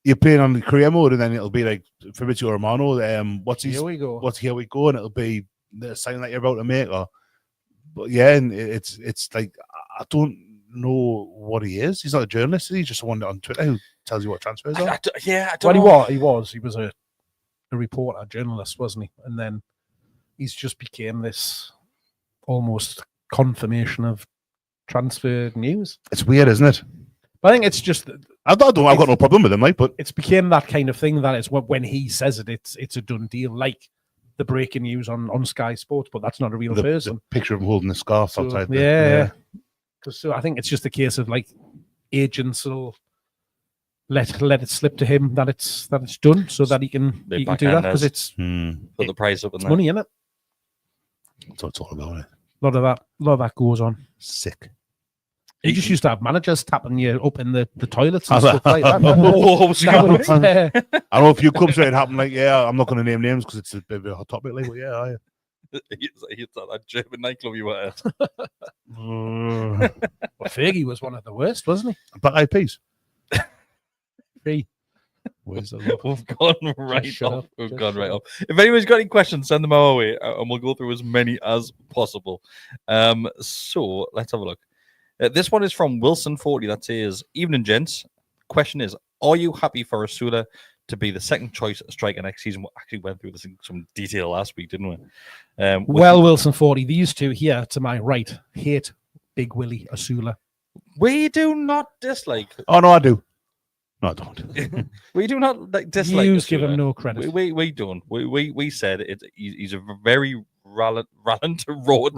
you're playing on the career mode, and then it'll be like Fabrizio Romano. Here we go. What's here we go, and it'll be the sign that you're about to make. But yeah, and it's like I don't know what he is. He's not a journalist. He's just someone on Twitter who tells you what transfers are. I don't Well, know. he was a reporter, a journalist, wasn't he? And then he's just became this almost confirmation of transfer news. It's weird, isn't it? But I think it's just I've got no problem with him, like, but it's became that kind of thing that it's when he says it's a done deal, like the breaking news on Sky Sports, but that's not a real person. the picture of him holding the scarf So, outside. yeah. So I think it's just a case of like agents will let it slip to him that it's done, so that he can do that because it's Hmm. Put the price up and money in it. That's what it's all about. A lot of that goes on. Sick. You just used to have managers tapping you up in the toilets and I stuff like that. I know a few clubs where it happened. Like, yeah, I'm not going to name names because it's a bit of a hot topic. Like, but yeah, He's at that German nightclub you were at. Well, Fergie was one of the worst, wasn't he? Black Eyed Peas. Free. Where's the love? We've gone right shut off. up. We've Just gone shut right up. off. If anyone's got any questions, send them our way, and we'll go through as many as possible. So let's have a look. This one is from Wilson40 that says, "Evening, gents. Question is, are you happy for Rasula to be the second choice striker next season?" We actually went through this in some detail last week, didn't we? Wilson 40. These two here to my right hate Big Willie Asula. We do not dislike. Oh no, I do. No, I don't. We do not dislike. You give Asula. him no credit. We don't. We said it. He's a very rallant road.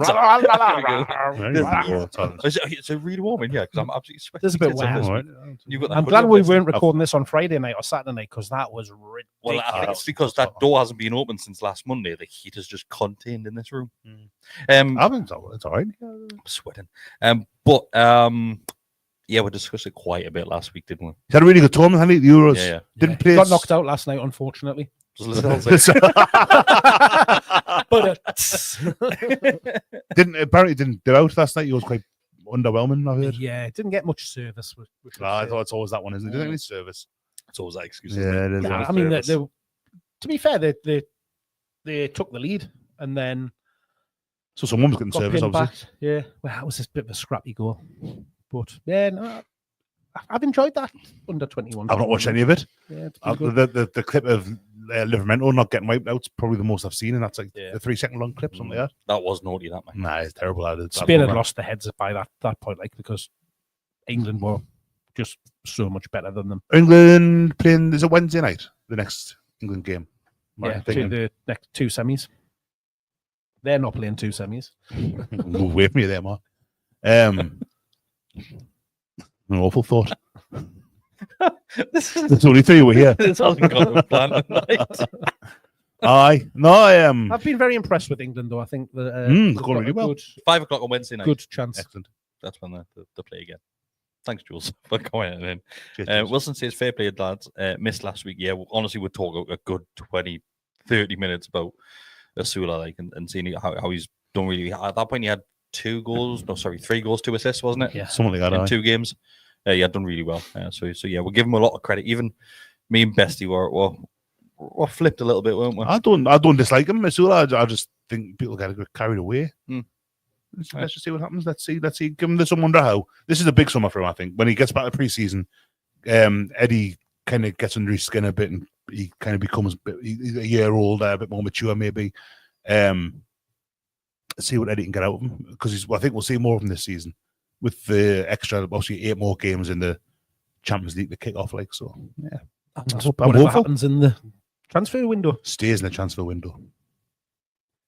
It's a really warm in here because I'm absolutely sweating. There's a bit It's wet. this Right. week. You've got that I'm hoodie glad on, we Vincent. weren't recording this on Friday night or Saturday night because that was ridiculous. Well, I think it's because that door hasn't been open since last Monday. The heat is just contained in this room. I think it's all right. I'm sweating. Yeah, we discussed it quite a bit last week, didn't we? He had a really good tournament, hadn't he? The Euros. Yeah. Didn't play. Got knocked out last night, unfortunately. But didn't do out last night. He was quite underwhelming. I heard. yeah, didn't get much service. I thought it's always that one, isn't it? Didn't any service. It's always that excuse. Yeah, it is. Yeah, I mean, to be fair, they took the lead and then So someone was getting got service, pinned obviously. back. Yeah, well, that was a bit of a scrappy goal. But yeah, no, I've enjoyed that under 21. I've not watched any of it. Yeah, it's been good. The clip of Livermento not getting wiped out is probably the most I've seen, and that's like Yeah. the 3-second long clip, something like that. That was naughty, that man. Nah, it's terrible. Spain had lost their heads by that point, like because England were just so much better than them. England playing, is it Wednesday night, the next England game? Yeah, to the next two semis. They're not playing two semis. Move away from you there, Mark. An awful thought. There's only three were here. This hasn't got a plan tonight. Aye. No, I am. I've been very impressed with England, though. I think that they've they've gone got really a well. good, 5 o'clock on Wednesday night. good chance. Excellent. That's when they play again. Thanks, Jules, for going in. Cheers. Wilson says, fair play, lads. Missed last week. Yeah, honestly, we'd talk a good 20, 30 minutes about Asula, like, and seeing how he's done really. At that point, he had 3 goals, 2 assists, wasn't it? Yeah. Something like that. In aye. 2 games. He had done really well. So yeah, we'll give him a lot of credit. Even me and Bestie were flipped a little bit, weren't we? I don't dislike him, Masula. I just think people get carried away. Let's just see what happens. Let's see. Give him some wonder how. This is a big summer for him, I think. When he gets back to pre-season, Eddie kind of gets under his skin a bit, and he kind of becomes he's a year older, a bit more mature, maybe. Let's see what Eddie can get out of him, because I think we'll see more of him this season with the extra, obviously 8 more games in the Champions League to kick off. Like, so, yeah. I'm Whatever hopeful. happens in the transfer window. Stays in the transfer window.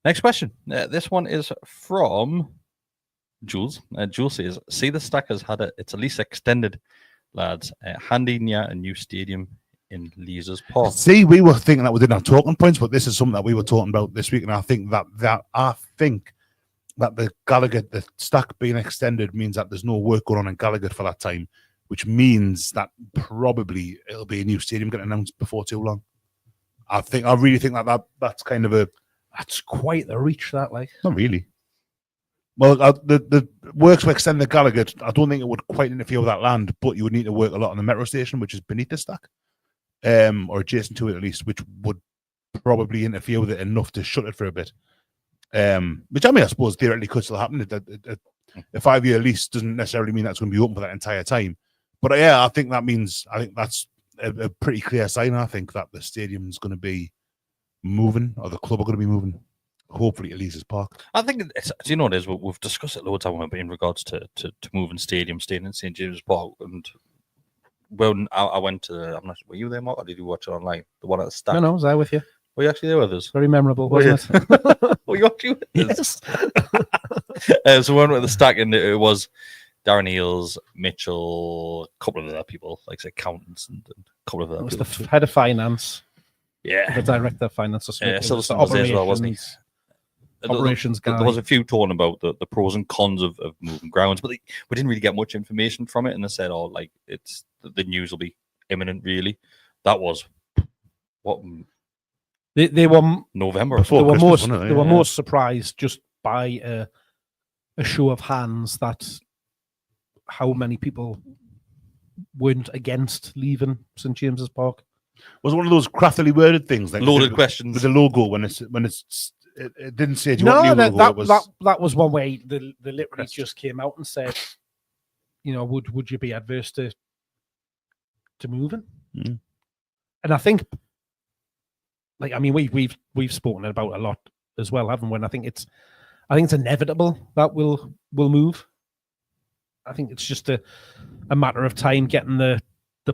Next question. This one is from Jules. Jules says, see the stack has had it's at least extended, lads. Handing you a new stadium in Leazes Park. See, we were thinking that we didn't have talking points, but this is something that we were talking about this week, and I think that the Gallowgate, the stack being extended means that there's no work going on in Gallowgate for that time, which means that probably it'll be a new stadium getting announced before too long. I really think that's kind of That's quite the reach, that, like. not really. Well, the works to extend the Gallowgate, I don't think it would quite interfere with that land, but you would need to work a lot on the metro station, which is beneath the stack, or adjacent to it at least, which would probably interfere with it enough to shut it for a bit. Which I suppose theoretically could still happen. A 5-year lease doesn't necessarily mean that's going to be open for that entire time. But yeah, I think that's a pretty clear sign. I think that the stadium's going to be moving, or the club are going to be moving, hopefully at Leazes Park. I think it's, you know, it is. We've discussed it loads of times in regards to moving staying in St James Park. And when I went to, I'm not. Were you there, Mark, or did you watch it online? The one at the stack. No, I was there with you. Were you actually there with us? Very memorable, wasn't it? Were you actually with us? Yes. So when we were at the stack, and it was Darren Eales, Mitchell, a couple of other people, like accountants, and a couple of other It was people. the head of finance, Yeah. the director of finance, or something. Silverstone was there as well, wasn't he? operations guy. There was a few talking about the pros and cons of moving grounds, but we didn't really get much information from it. And they said, "Oh, like it's the news will be imminent." Really, that was what they were November. Before they were Christmas, most wasn't it? they were Yeah. most surprised just by a show of hands that how many people weren't against leaving St James's Park. Was it one of those craftily worded things, like Loaded questions with the logo when it didn't say, "Do you want No, new logo?" that was one way. The literally just came out and said, you know, would you be adverse to moving? Mm. And I think, like, I mean, we've spoken about it a lot as well, haven't we? And I think it's inevitable that we'll move. I think it's just a matter of time getting the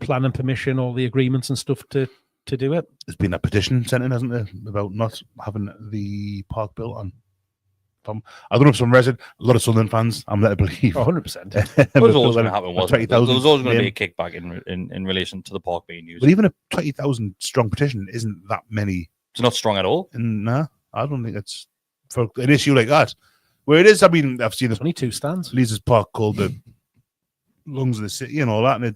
plan and permission, all the agreements and stuff to do it. There's been a petition sent in, hasn't there, about not having the park built on. I don't know if some resident, a lot of Sunderland fans, I'm led to believe. 100%. What was always going to happen was there 20,000 was always going to be a kickback in relation to the park being used. But even a 20,000 strong petition isn't that many. It's not strong at all. Nah, I don't think it's for an issue like that. Where it is, I mean, I've seen this Only 2 stands. Leeds Park called the lungs of the city and all that, and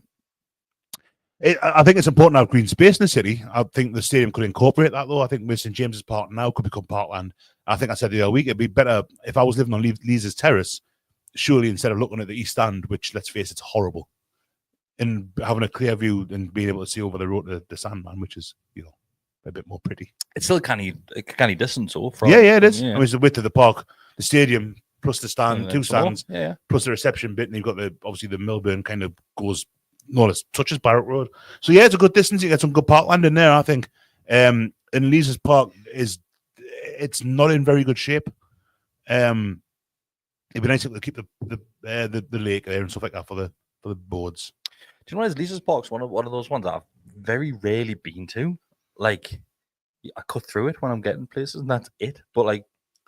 I think it's important to have green space in the city. I think the stadium could incorporate that, though. I think St James's Park now could become parkland. I think I said the other week, it'd be better if I was living on Leeds Terrace, surely instead of looking at the East Stand, which, let's face it, it's horrible, and having a clear view and being able to see over the road to the Sandman, which is, you know, a bit more pretty. It's still canny distance, though. From, yeah, it is. Yeah. I mean, it's the width of the park, the stadium, plus the stand, Yeah, 2 stands, yeah. plus the reception bit, and you've got obviously the Milburn kind of goes, no less touches Barrack Road. So yeah, it's a good distance. You get some good parkland in there, I think. And Leeds Park it's not in very good shape. It'd be nice to keep the lake there and stuff like that for the boards. Do you know what is Leeds Park's one of those ones that I've very rarely been to? Like, I cut through it when I'm getting places, and that's it. But like,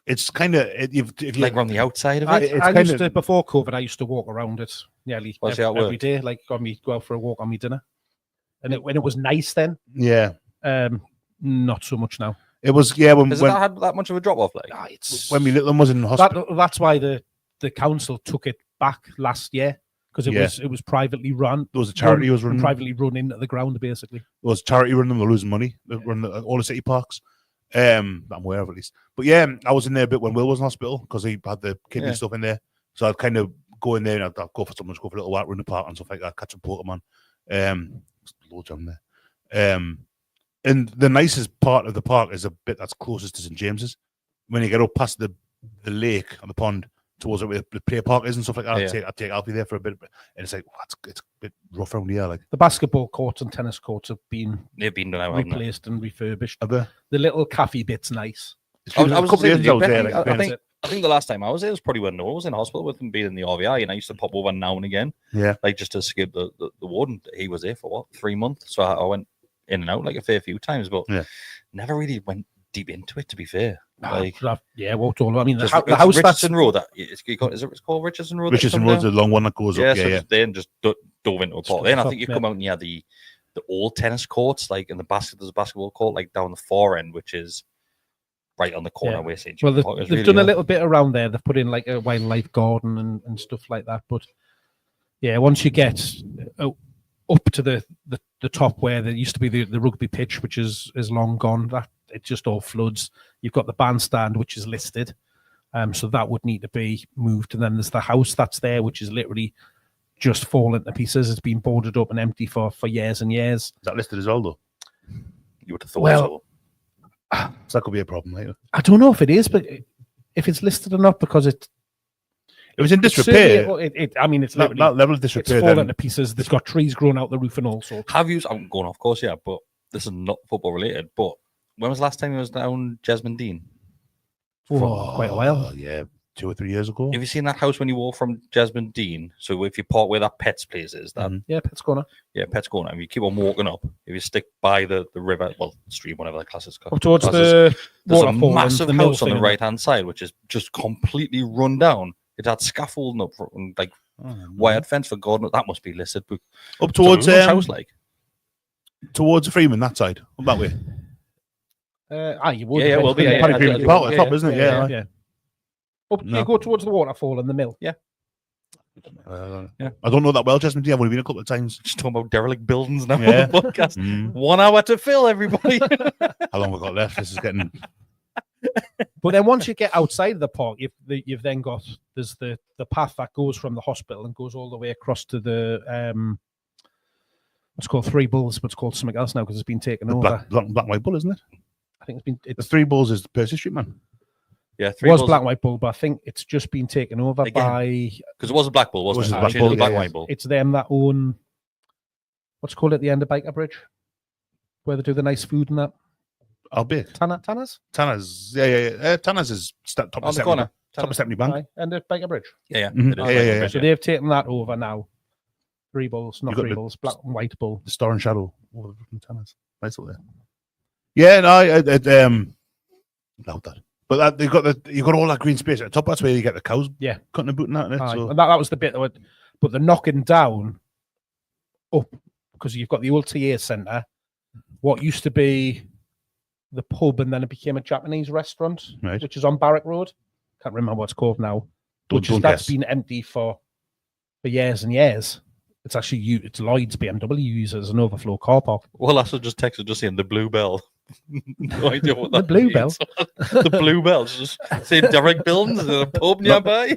it's kind of if you like around the outside of it. I used to, before COVID, I used to walk around it nearly every day. Like, go out for a walk on my dinner, and when it was nice then. Yeah. Not so much now. It was when that had that much of a drop off. Like, when my little one was in hospital. That's why the council took it back last year, because it was privately run. There was a charity was running privately run into the ground, basically. There was a charity running them. They're losing money. They run all the city parks. I'm aware of at least. But yeah, I was in there a bit when Will was in hospital because he had the kidney stuff in there. So I'd kind of go in there and I'd go for someone to go for a little walk around the park and stuff like that, catch a Pokemon. Loads on there. And the nicest part of the park is a bit that's closest to St James's. When you get up past the lake and the pond towards where the play park is and stuff like that, I'd take Alfie there for a bit. And it's like, it's a bit rough around here. Like, the basketball courts and tennis courts have been replaced and refurbished. Are they? The little cafe bit's nice. I think the last time I was there was probably when Noah was in hospital with him being in the RVI, and I used to pop over now and again. Yeah. Like, just to escape the warden. He was there for 3 months. So I went in and out like a fair few times, but never really went deep into it, to be fair. Like, walked all. I mean, the house Richardson that's Road. Is it called Richardson Road? Richardson Road's a long one that goes up. So then just dove into a park. Then I think you come out near the old tennis courts, like in there's a basketball court like down the far end, which is right on the corner where St. Well, they've done a little bit around there. They've put in like a wildlife garden and stuff like that. But yeah, once you get up to the top where there used to be the rugby pitch, which is long gone, that it just all floods. You've got the bandstand, which is listed, so that would need to be moved. And then there's the house that's there, which is literally just fallen to pieces. It's been boarded up and empty for years and years. Is that listed as well, though? You would have thought so. So that could be a problem, right? I don't know if it is, but if it's listed or not, because it was in disrepair. I mean, it's that level of disrepair. It's fallen to pieces. There's got trees growing out the roof and all sorts. I'm going off course, but this is not football related. But when was the last time you was down Jesmond Dean? Quite a while. Yeah, 2 or 3 years ago. Have you seen that house when you walk from Jesmond Dean? So if you park where that Pets place is, that Pets Corner. Yeah, Pets Corner. And you keep on walking up. If you stick by the river, stream, whatever the class is called. Up towards there's a massive house on the right hand side, which is just completely run down. It had scaffolding up and like wired fence for God. That must be listed. But up towards house like towards Freeman, that side, up that way. You would. Yeah, will be. Yeah, Paddy Cream at the bottom, top, isn't it? Yeah. yeah. Up, No. You go towards the waterfall in the mill. Yeah. I don't know that well, Jasmine. I've only been a couple of times. Just talking about derelict buildings now Yeah. on the podcast. 1 hour to fill, everybody. How long have we got left? This is getting. But then once you get outside of the park, you've then got there's the path that goes from the hospital and goes all the way across to the what's called Three Bulls, but it's called something else now because it's been taken over. Black and White Bull, isn't it? I think The Three Bulls is the Percy Street man. Yeah, It was Black and White Bull, but I think it's just been taken over by because it was a Black Bull, wasn't it? Black Changed Bull, to Black yeah, White Bull. it's them that own what's called at the end of Biker Bridge, where they do the nice food and that. Albeit. Tanner's? Tanner's, yeah. Tanner's is top On of the 70, corner. top of 70 bank. Aye, end of Biker Bridge. Yeah, Mhm. it is Yeah, yeah, yeah. So they've taken that over now. Three Bulls, not You got Three the- Bulls, Black and White Bull. The Star and Shadow over from Tanner's. Nice up there. Yeah, no, love that. But you've got all that green space at the top. That's where you get the cows. Yeah. Cutting the boot and that. Isn't it? Aye, So, and that was the bit that would, but the knocking down up because you've got the old TA centre, what used to be the pub, and then it became a Japanese restaurant, Right. which is on Barrack Road. Can't remember what it's called now. Don't That's guess. been empty for years and years. It's actually it's Lloyd's BMW uses an overflow car park. Well, that's just texted just saying the Blue Bell. No idea what The that Blue means. The Blue Bell. Just saying direct buildings. Is there a pub nearby?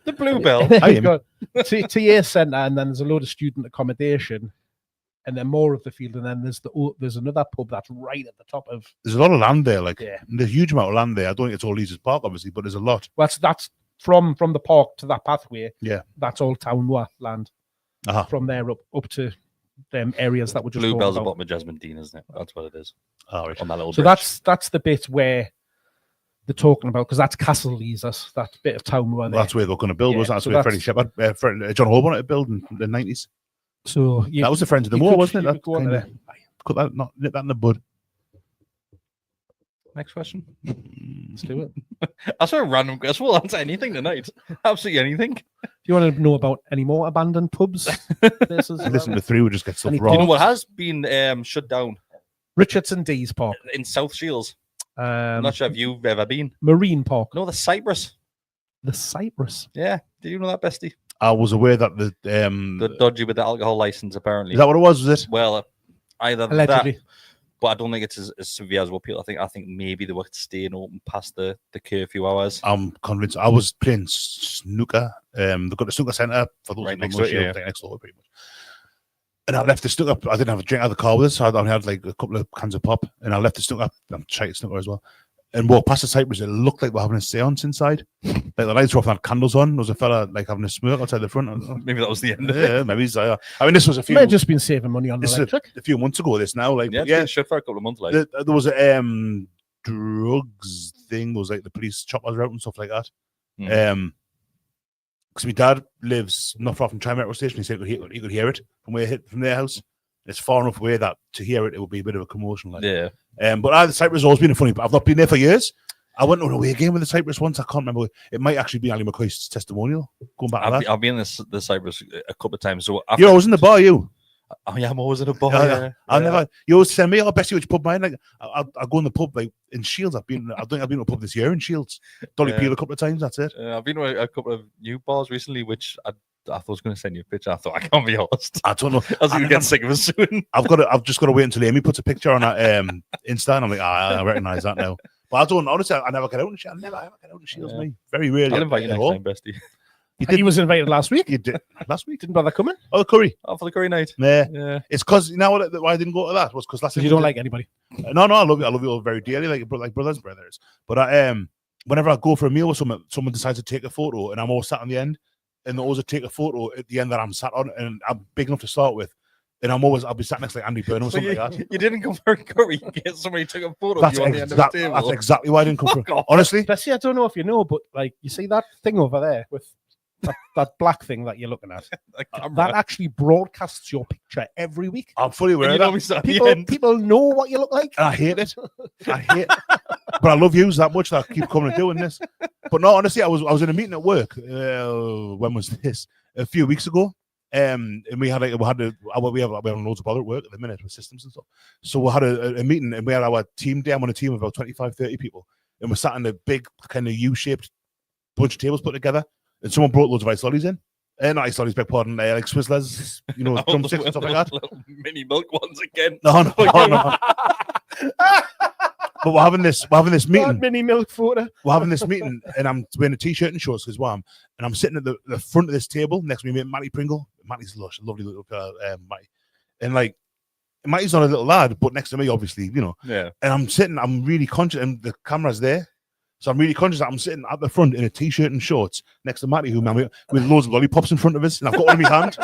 The Blue Bell. You've got TA centre, and then there's a load of student accommodation, and then more of the field, and then there's another pub that's right at the top of. there's a lot of land there. Like, Yeah. there's a huge amount of land there. I don't think it's all Leeds Park, obviously, but there's a lot. Well, that's from the park to that pathway. Yeah. That's all town land. Uh-huh. From there up to them areas that were just Blue talking Bell's about. about my Jasmine Dean, isn't it? That's what it is. All right. On that little So bridge. that's the bit where they're talking about, because that's Castle Lees, that's that bit of town where That's where they're going to build, Yeah, wasn't it? That's so where that's- Freddie Shepard, John Hall wanted to build in the 90s. So That was the Friends of the you Moor, could- wasn't you it? could go onto That there. cut that, not nip that in the bud. Next question. Let's do it. That's a random question. We'll answer anything tonight. Absolutely anything. Do you want to know about any more abandoned pubs? Places Listen to three, we just get stuff Any- You wrong. know what has been shut down Richardson Dees Park, in South Shields? I'm um, not sure if you've ever been. Marine Park, No, the Cyprus. the Cyprus. Yeah. Do you know that, Bestie? I was aware that the The dodgy with the alcohol license, apparently. is that what it was it? Well, either Allegedly. that, but I don't think it's as severe as what people think. I think maybe they were staying open past the curfew hours. I'm convinced. I was playing snooker. They've got the snooker centre for those Right who next don't know, to it, yeah. Shield, next door, pretty much. And I left the snooker. I didn't have a drink out of the car with us, so I only had like a couple of cans of pop, and I left the snooker. I'm trying snooker as well. And walked past the Cyprus. It looked like we're having a seance inside. Like the lights were off and had candles on. There was a fella like having a smoke outside the front. Maybe that was the end of it. Yeah, maybe. I mean, this was a few. May have just been saving money on This is electric. a few months ago. This now, like, Yeah, but it's been shut for a couple of months. Like, there was a drugs thing. There was like the police choppers out and stuff like that. Mm. Because my dad lives not far from Chime Metro Station. He said he could hear it from their house. It's far enough away that to hear it, it would be a bit of a commotion. Like. yeah. But the Cyprus has always been a funny. I've not been there for years. I went on a away game with the Cyprus once. I can't remember. It might actually be Ali McCoy's testimonial. Going back to that. I've been in the Cyprus a couple of times. So You're always in the bar, you. Oh yeah, I'm always in a bar. Yeah. I never. You always send me. I'll bet you which pub mine. Like I go in the pub like in Shields. I think I've been to a pub this year in Shields. Dolly Yeah. Peel a couple of times. That's it. I've been to a couple of new bars recently, which I thought I was going to send you a picture. I thought I can't be honest. I don't know. I was going to get sick of it soon. I've just got to wait until Amy puts a picture on that Insta, and I'm like, I recognize that now. But I don't honestly. I never get out in Shields. I never ever get out in Shields. Yeah. Me, very rarely. I'll invite you next time, Bestie. You did. He was invited last week. You did last week. Didn't bother coming Oh, curry. Oh, for the curry night. Nah. Yeah. It's because why I didn't go to that was because last because time you we don't did- like anybody. No, I love you. I love you all very dearly, like brothers, brothers. But whenever I go for a meal with someone decides to take a photo, and I'm all sat on the end, and they always take a photo at the end that I'm sat on, and I'm big enough to start with, and I'll be sat next to like Andy Burnham or So something like that. you didn't come for a curry. You get somebody took a photo of you on the end of the table. That's exactly why I didn't come Fuck for. off. Honestly, Bessie, I don't know if you know, but like you see that thing over there with that black thing that you're looking at. A camera. That actually broadcasts your picture every week. I'm fully aware And of you know that. we sat at the People, end. people know what you look like. And I hate it. But I love yous that much that I keep coming and doing this. But no, honestly, I was in a meeting at work. When was this? A few weeks ago. And we had loads of bother at work at the minute with systems and stuff. So we had a meeting, and we had our team day. I'm on a team of about 25, 30 people, and we sat in a big kind of U-shaped bunch of tables put together, and someone brought loads of ice lollies in. Not ice lollies, beg pardon, like Swizzlers, drumsticks and stuff like that. Little mini milk ones again. No. But we're having this meeting. Mini milk photo. We're having this meeting, and I'm wearing a t-shirt and shorts because and I'm sitting at the front of this table next to me, Matty Pringle. Matty's lush, lovely little Matty, and like Matty's not a little lad, but next to me, obviously, Yeah. And I'm really conscious, and the camera's there, so I'm really conscious that I'm sitting at the front in a t-shirt and shorts next to Matty, with loads of lollipops in front of us, and I've got one in my hand.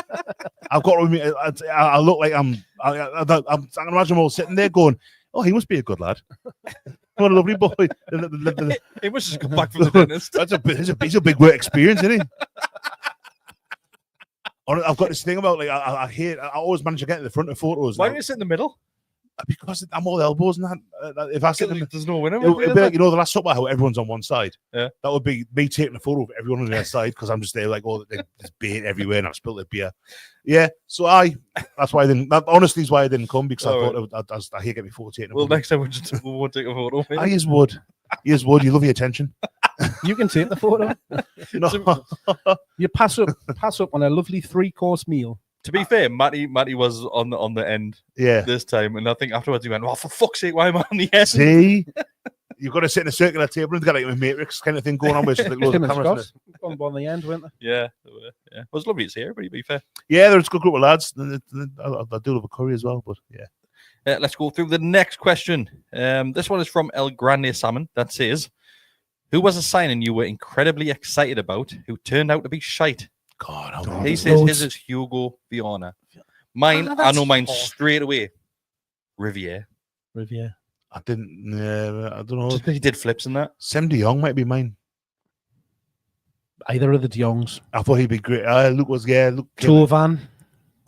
I've got one in my. I look like I can imagine them all sitting there going, "Oh, he must be a good lad. What a lovely boy." He must just come back from the dentist. He's a big work experience, isn't he? I've got this thing about I always manage to get in the front of photos. Why don't you sit in the middle? Because I'm all elbows and that. If I sit in There's no winner. it'd be like, the Last Supper, how everyone's on one side. Yeah. That would be me taking a photo of everyone on their side because I'm just there like, there's beer everywhere and I've spilled the beer. Yeah. So that's why I didn't. That honestly is why I didn't come, because I thought I hate getting my photo taken. Well, next time we won't take a photo. I just would. You love your attention. You can take the photo. No. You pass up on a lovely 3-course meal. To be fair, Matty was on the end this time, and I think afterwards he went, "Oh, for fuck's sake, why am I on the end?" See, you've got to sit in a circular table and get like a Matrix kind of thing going on with like loads of cameras. On the end, weren't they? Yeah. It was lovely to see everybody, to be fair. Yeah, there's a good group of lads. I do love a curry as well, but yeah. Let's go through the next question. This one is from El Grande Salmon that says, "Who was a signing you were incredibly excited about who turned out to be shite?" God, he says his is Hugo Viana. Mine, I know mine straight away. Riviere. I didn't. I don't know. He did flips in that. Sam De Jong might be mine. Either of the De Jongs. I thought he'd be great. Luke was Luke Tovan.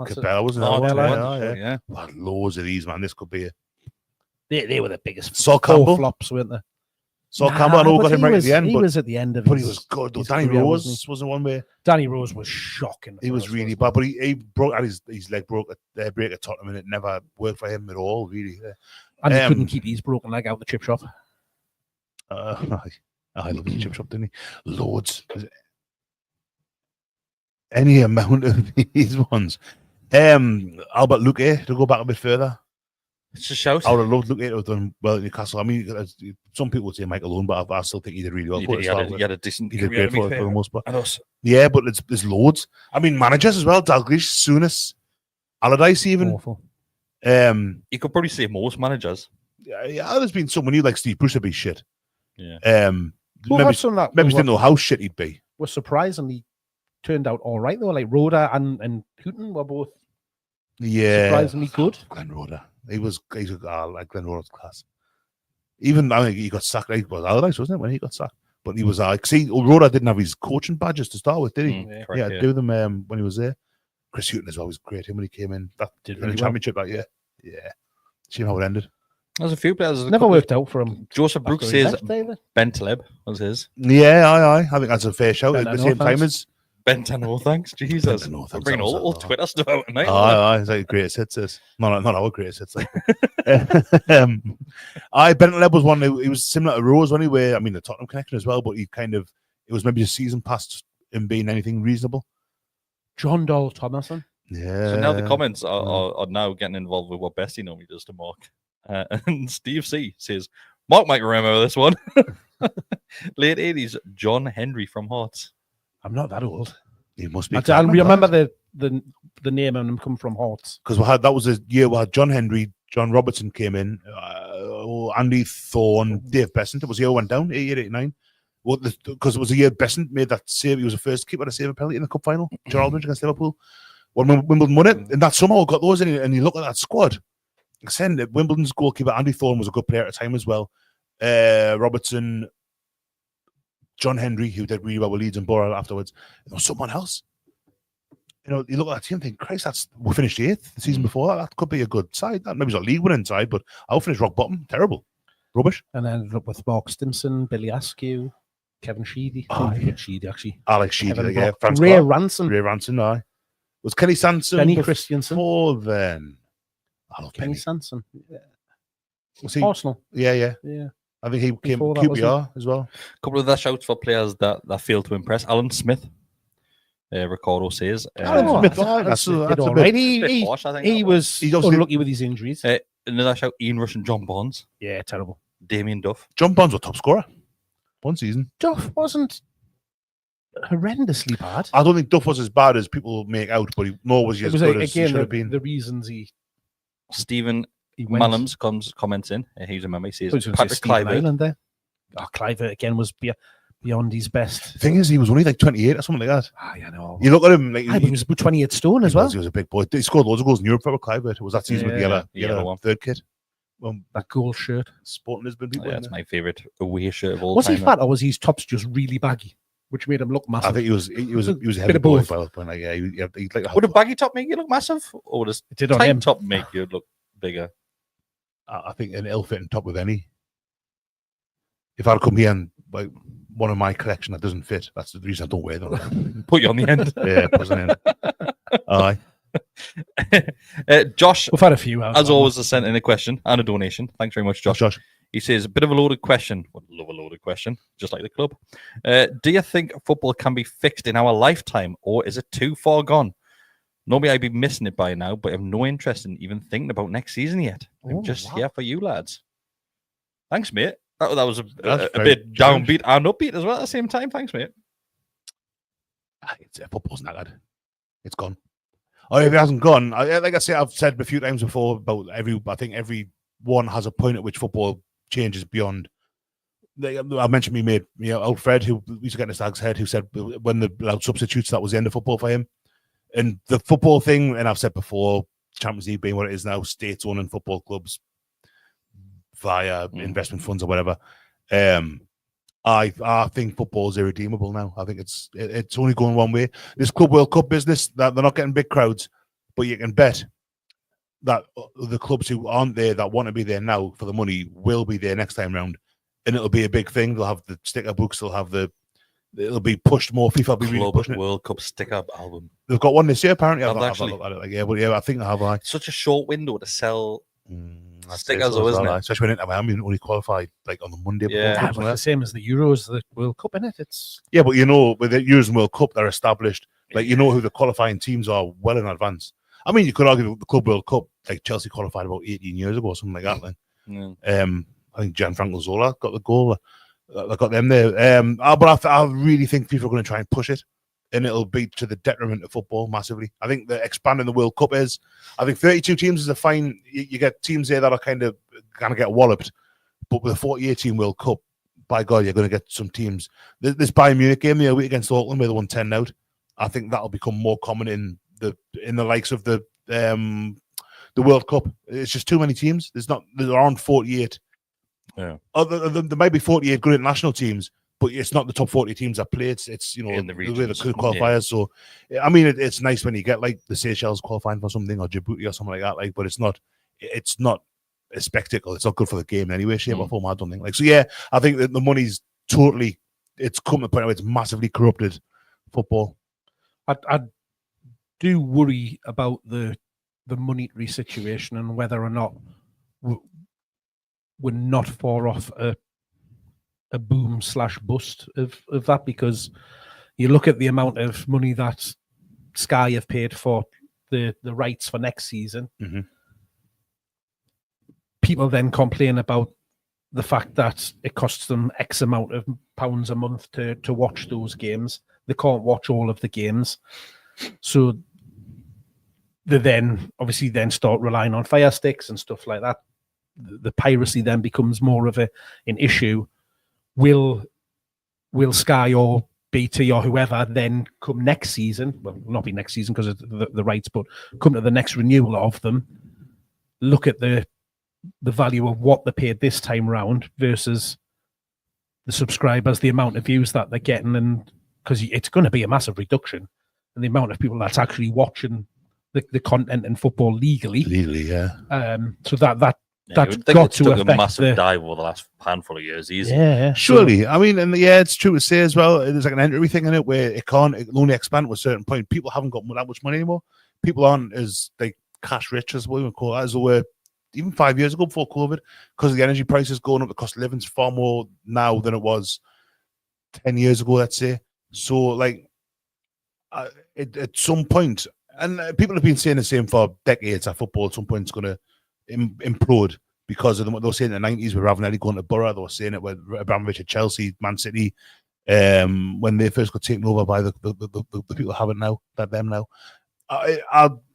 Capella wasn't that? Yeah. Well, loads of these, man. This could be They were the biggest Sol Campbell flops, weren't they? Sol Campbell, I know, got him right at the end. He was at the end of it. But he was good. Danny Rose was the one where Danny Rose was shocking. He was really bad, but he broke his leg broke at break at Tottenham, and it never worked for him at all, really. And he couldn't keep his broken leg out the chip shop. I love the chip shop, didn't he? Loads. Any amount of these ones. Albert Luque, to go back a bit further. It's a shout. I would have loved Luque to have done well at Newcastle. I mean, some people would say Michael Owen, but I still think he did really well. He had a decent He did great for the most part. And us. Yeah, but there's loads. I mean, managers as well. Dalglish, Souness, Allardyce even. Awful. You could probably say most managers. Yeah, there's been someone new like Steve Bruce would be shit. Yeah. Maybe didn't know how shit he'd be. Was surprisingly turned out all right though. Like Roda and Houghton were both surprisingly good. Glenn Roda. He's like Glenn Roda's class. Even I think he got sacked. It was Allardyce, wasn't it, when he got sacked? But he was see, Roda didn't have his coaching badges to start with, did he? Correct, do them when he was there. Chris Houghton as well was great. Him when he came in, that did really the championship that year. Yeah, see how it ended. There's a few players. Never worked out for him. Joseph Brooks says Ben Taleb was his. Yeah, I think that's a fair shout. At the same time as Ben Tano, thanks. Jesus. I'm bringing all Twitter stuff out tonight. It's like greatest hits. Not our greatest hits. Like. Ben Taleb was one. He was similar to Rose anyway. I mean, the Tottenham connection as well, but it was maybe a season past him being anything reasonable. John Dole Thomason. Yeah. So now the comments are now getting involved with what Bessie normally does to Mark. And Steve C says, Mark might remember this one. Late 80s, John Henry from Hearts. I'm not that old. He must be. I remember the name and him come from Hearts. Because that was a year we had John Henry, John Robertson came in, Andy Thorne, Dave Besant. It was the year went down, 88, 89. Well, because it was a year Besant made that save. He was the first keeper to save a penalty in the cup final, John Aldridge against Liverpool. When Wimbledon won it, and that somehow got those in, and you look at that squad. Like Wimbledon's goalkeeper Andy Thorne was a good player at the time as well. Robertson, John Henry, who did really well with Leeds and Borough afterwards. There was someone else. You look at that team and think, Christ, we finished 8th the season before. That could be a good side. That maybe it's not league winning side, but I'll finish rock bottom. Terrible. Rubbish. And ended up with Mark Stimson, Billy Askew, Kevin Sheedy. Oh, Sheedy, actually. Alex Sheedy, Ray Ranson. Ray Ranson, aye. Was Kenny Sanson Benny Christensen. before then? I love Kenny Benny. Sanson. Yeah. Was he? Arsenal. Yeah. Yeah. I think he came Before that, QPR as well. A couple of the shouts for players that failed to impress. Alan Smith, Ricardo says. Alan Smith, that's a bit. He harsh, I think, he that was He's obviously- unlucky with his injuries. Another shout, Ian Rush and John Barnes. Yeah, terrible. Damien Duff. John Bonds was top scorer one season. Duff wasn't horrendously bad. I don't think Duff was as bad as people make out, but nor was he It as was good as he again should have been. the reasons he Stephen went. Mallums comments in. He's a member. He says I was gonna say Patrick Stephen Kluivert. Island there. Oh, Kluivert again was beyond his best. The thing is, he was only like 28 or something like that. I know. You look at him, like, But he was about 28 stone as he well. was a big boy. He scored loads of goals in Europe for Kluivert. It was that season with the Yeah, yellow, yellow one. third kid. That gold shirt. Sporting Lisbon people. Yeah, that's my favourite away shirt of all Was time. he fat or was his tops just really baggy, which made him look massive? I think he was a Bit heavy of boy both. by that point. Like, yeah, he'd like Would a baggy top make you look massive? Or would a It did on tight him. top make you look bigger? I think an ill-fitting top with any. If I'd come here and like one of my collection that doesn't fit, that's the reason I don't wear them. Put you on the end. Yeah, wasn't it? Aye. Josh, We've had a few out. as always, has sent in a question and a donation. Thanks very much, Josh. Josh. He says, a bit of a loaded question. Would love a loaded question, just like the club. Do you think football can be fixed in our lifetime, or is it too far gone? Normally, I'd be missing it by now, but I have no interest in even thinking about next season yet. I'm just here for you, lads. Thanks, mate. That was a bit downbeat and upbeat as well at the same time. Thanks, mate. Football's not good. It's gone. Or if it hasn't gone, like I say, I've said a few times before about I think everyone has a point at which football changes beyond. I mentioned me mate, Alfred, who used to get in the Stag's Head, who said when they allowed substitutes, that was the end of football for him. And the football thing, and I've said before, Champions League being what it is now, states owning football clubs via investment funds or whatever. I think football's irredeemable now. I think it's only going one way. This Club World Cup business, that they're not getting big crowds, but you can bet that the clubs who aren't there that want to be there now for the money will be there next time round, and it'll be a big thing. They'll have the sticker books. It'll be pushed more. FIFA will be really pushing it. World Cup sticker album. They've got one this year apparently. Have I've they not actually? looked at it. I think they have. Such a short window to sell I'd say stickers, so though, as isn't well, it? Especially when Inter Miami only qualified like on the Monday. Yeah. before, Yeah, but the same as the Euros, the World Cup, innit? It's Yeah, but with the Euros and World Cup, they're established. Like, you know who the qualifying teams are well in advance. I mean, you could argue the Club World Cup, like Chelsea qualified about 18 years ago or something like that. Then. Yeah. I think Gianfranco Zola got the goal. I got them there. But I really think FIFA are going to try and push it, and it'll be to the detriment of football massively. I think the expanding the World Cup is. I think 32 teams is a fine. You get teams there that are kind of going to get walloped, but with a 48-team World Cup, by God, you're going to get some teams. This Bayern Munich game the other week against Auckland, where they won 10 out. I think that'll become more common in the likes of the World Cup. It's just too many teams. There aren't 48. Yeah. There might be 48 good international teams, but it's not the top 40 teams that play. It's In the way the regions. qualifiers. Yeah. So, I mean, it's nice when you get like the Seychelles qualifying for something or Djibouti or something like that. Like, but it's not a spectacle. It's not good for the game anyway, shape or form. I don't think. Like, so yeah, I think that the money's totally. It's come to the point where it's massively corrupted football. I do worry about the monetary situation and whether or not we're not far off a boom/bust of that, because you look at the amount of money that Sky have paid for the rights for next season. Mm-hmm. People then complain about the fact that it costs them X amount of pounds a month to watch those games. They can't watch all of the games. So they then obviously start relying on Fire Sticks and stuff like that. The piracy then becomes more of an issue. Will Sky or BT or whoever then come next season? Well, not be next season because of the rights, but come to the next renewal of them. Look at the value of what they paid this time round versus the subscribers, the amount of views that they're getting, and because it's going to be a massive reduction in the amount of people that's actually watching the content in football legally. Yeah. So that That's you would think got it's to took a affect massive dive over the last handful of years. Easy. Yeah, Surely, I mean, and yeah, it's true to say as well. There's like an entry thing in it where it can only expand to a certain point. People haven't got that much money anymore. People aren't as like cash rich as we would call it, as they were even 5 years ago before COVID, because of the energy prices going up. The cost of living's far more now than it was 10 years ago, let's say. So, like, at some point, and people have been saying the same for decades, that football at some point is going to implode. Because of what they were saying in the 90s with Ravanelli going to Borough, they were saying it with Abramovich at Chelsea, Man City, when they first got taken over by the people who have it now, them now.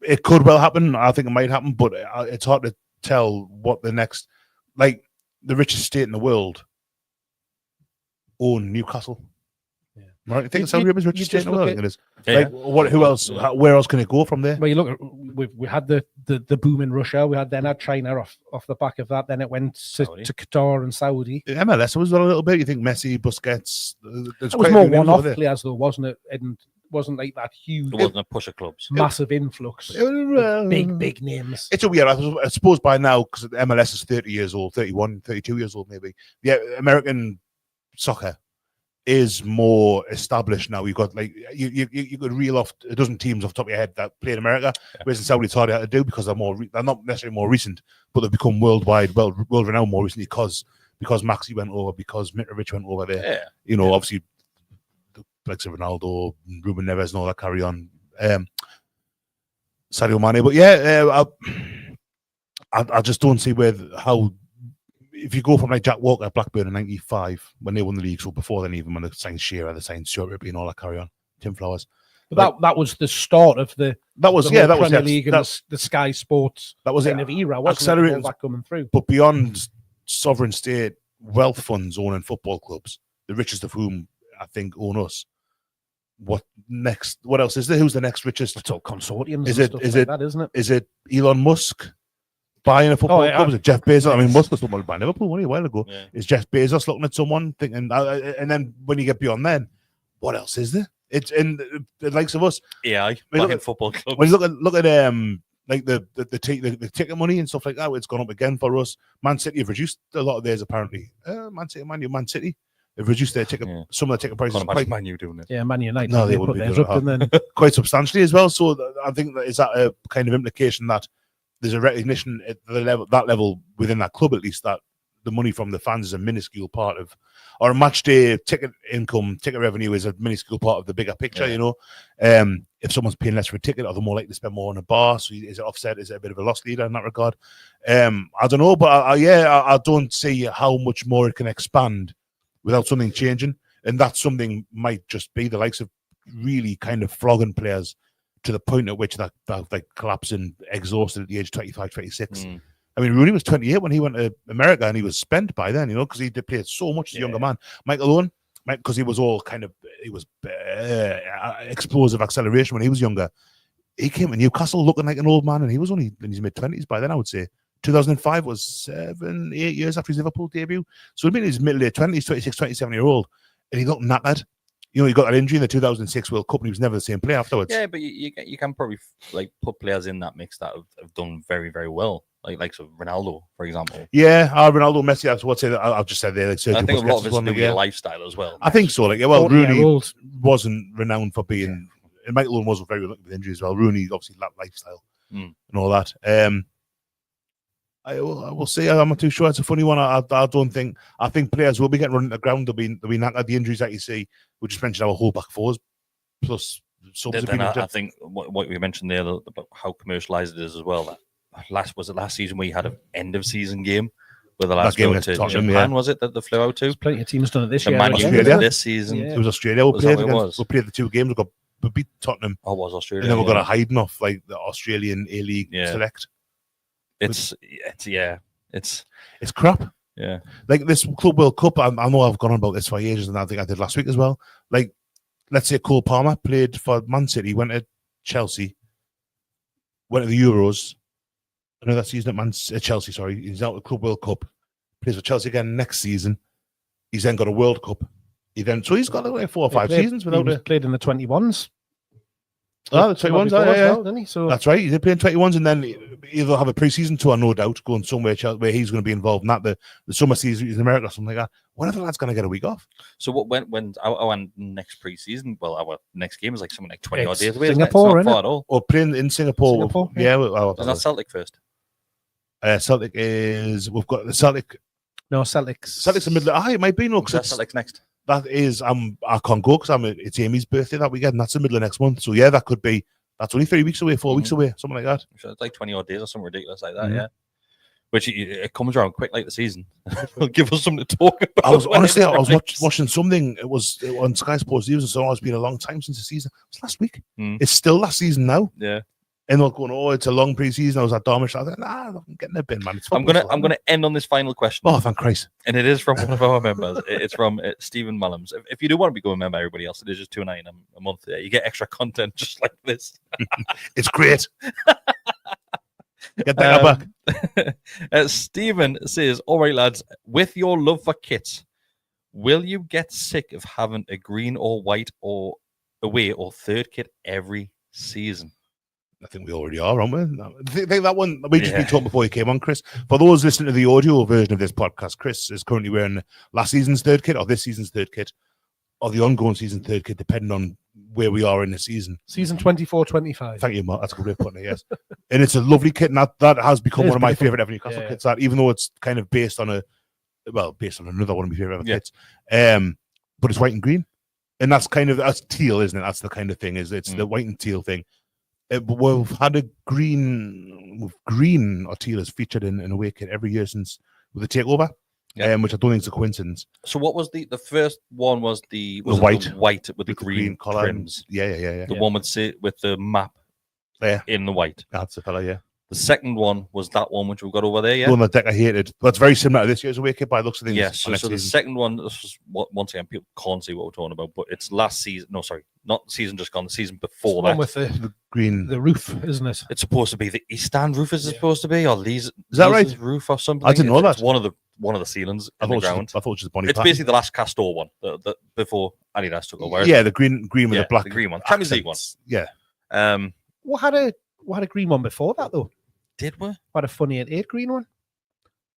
It could well happen. I think it might happen, but it's hard to tell what the next, like the richest state in the world own Newcastle. Right, I think Saudi Arabia's richest state in the world. I think it is. Like, what? Who else? Where else can it go from there? Well, you look at we had the boom in Russia. We had China off the back of that. Then it went to Qatar and Saudi. MLS was a little bit. You think Messi, Busquets? It was more one-off players, though, wasn't it? And wasn't like that huge. It wasn't a push of clubs. Massive influx. Big names. It's a weird. I suppose by now, because MLS is 30 years old, 31, 32 years old, maybe. Yeah, American soccer is more established now. You've got like you could reel off a dozen teams off the top of your head that play in America, whereas in Saudi it's harder to do because they're not necessarily more recent, but they've become worldwide, world renowned more recently because Maxi went over, because Mitrovic went over there. Yeah. You know, obviously the likes of Ronaldo, Ruben Neves, and all that carry on. Sadio Mane, but yeah, I just don't see how. If you go from like Jack Walker at Blackburn in '95 when they won the league, so before then, even when they signed Shearer, they signed Stuart Ripley and all that carry on, Tim Flowers. But that was the start of the Premier League and the Sky Sports kind of era, wasn't it? All that coming through. But beyond sovereign state wealth funds owning football clubs, the richest of whom I think own us. What next? What else is there? Who's the next richest? It's all consortiums. Is it that? Isn't it? Is it Elon Musk buying a football club? Is it Jeff Bezos? I mean, Musk was someone by Liverpool a while ago. Yeah. Is Jeff Bezos looking at someone thinking? And then when you get beyond then, what else is there? It's in the likes of us. Yeah, buying football clubs. When you look at like the ticket money and stuff like that, it's gone up again for us. Man City have reduced a lot of theirs apparently. Man City. They've reduced their ticket, some of the ticket prices. Man U doing it. Yeah, Man United. No, they wouldn't be doing it. Then quite substantially as well. So I think is that a kind of implication that there's a recognition at that level within that club, at least, that the money from the fans is a minuscule part of, or a match day ticket income, ticket revenue is a minuscule part of the bigger picture. Yeah. You know, if someone's paying less for a ticket, are they more likely to spend more on a bar? So is it offset? Is it a bit of a loss leader in that regard? I don't know, but I don't see how much more it can expand without something changing, and that something might just be the likes of really kind of flogging players to the point at which that like collapsing, exhausted at the age 25, 26. I mean, Rooney was 28 when he went to America, and he was spent by then, you know, because he did play so much as a younger man. Michael Owen, because he was explosive acceleration when he was younger. He came to Newcastle looking like an old man, and he was only in his mid-20s by then, I would say. 2005 was 7-8 years after his Liverpool debut. So he'd been in his middle-late 20s, 26, 27-year-old, and he looked knackered. You know, he got that injury in the 2006 World Cup, and he was never the same player afterwards. Yeah, but you can probably like put players in that mix that have done very, very well. Like so Ronaldo, for example. Yeah, Ronaldo, Messi. That's what I've just said there. Like, I think a lot of it's to do with your lifestyle as well. I think so. Like, well, Rooney wasn't renowned for being, and Michael Owen was very lucky with injuries as well. Rooney obviously lacked lifestyle and all that. I will say I'm not too sure. It's a funny one. I don't think. I think players will be getting run at the ground. They'll be knackered. The injuries that you see. We just mentioned our whole back fours plus. I think what we mentioned there about how commercialized it is as well. That last season we had an end of season game where the last game to Japan, was it that they flew out to? There's plenty of teams done it this year. This season, it was Australia. We played the two games. We beat Tottenham. Oh, was Australia? And then we got a hiding off like the Australian A League Select. It's crap. Yeah, like this Club World Cup. I know I've gone on about this for ages, and I think I did last week as well. Like, let's say Cole Palmer played for Man City, went to Chelsea, went to the Euros. I know that season at Chelsea. Sorry, he's out of the Club World Cup. Plays for Chelsea again next season. He's then got a World Cup. He's got like 4 or 5 seasons without it. Played in the 21s. Oh, the 21s, before as yeah. well, didn't he? So That's right. He's playing 21s, and then he'll have a pre-season tour, no doubt, going somewhere where he's going to be involved in that. The summer season in America or something like that. When are the lads going to get a week off? So when our next pre-season, well, our next game is like something like 20 odd It's days away. Singapore, It's not innit? far at all. Or playing in Singapore. Singapore, Yeah. Is that Celtic first? Celtic we've got the Celtic. no, Celtics. Celtic's the middle. It might be no, Is that because Celtic's next? that is I can't go because it's Amy's birthday that weekend, and that's the middle of next month. So yeah, that could be. That's only 3 weeks away, 4 weeks away, something like that. So it's like 20 odd days or something ridiculous like that, yeah. Which it comes around quick like the season. It'll give us something to talk about. I was watching something. It was on Sky Sports News, and so it's been a long time since the season. It was last week. It's still last season now. Yeah. And they're going, oh, it's a long pre-season. I was at Darmstadt. I was like, nah, I'm getting a bin, man. It's I'm gonna end on this final question. Oh, thank Christ. And it is from one of our members. It's from Stephen Mullums. If you do want to become a member, everybody else, it is just $2.99 a month. You get extra content just like this. It's great. Get that back. Stephen says, all right, lads, with your love for kits, will you get sick of having a green or white or away or third kit every season? I think we already are, aren't we? I think that one, we just been talking before you came on, Chris. For those listening to the audio version of this podcast, Chris is currently wearing last season's third kit or this season's third kit or the ongoing season third kit, depending on where we are in the season. Season 24-25. Thank you, Mark. That's a good way of putting it, yes. And it's a lovely kit, and that has become one of my favourite ever Newcastle kits, that, even though it's kind of based on another one of my favourite ever kits. But it's white and green. And that's teal, isn't it? That's the kind of thing, it's the white and teal thing. We've had green or teal is featured in a away kit every year since with the takeover, which I don't think is a coincidence. So what was the first one? Was the white with the green collar trims? Yeah. The one with the map in the white. That's the fella, yeah. The second one was that one which we've got over there, yeah. The one that Decker hated. That's very similar to this year's away kit by the looks of things. Yeah, so the second one, this is once again, people can't see what we're talking about, but it's last season. No, sorry, not the season just gone, the season before that. With the green, the roof, isn't it? It's supposed to be the East Stand roof, is it supposed to be? Or is that right? Roof or something? I didn't know that. It's one of the ceilings in the ground. I thought it was just Bonnie. It's basically the last Castor one, the before Adidas took over. Yeah, the green with the black. The green one. Champions League one. Yeah. What had a green one before that though? Did we? Had a funny 8 green one.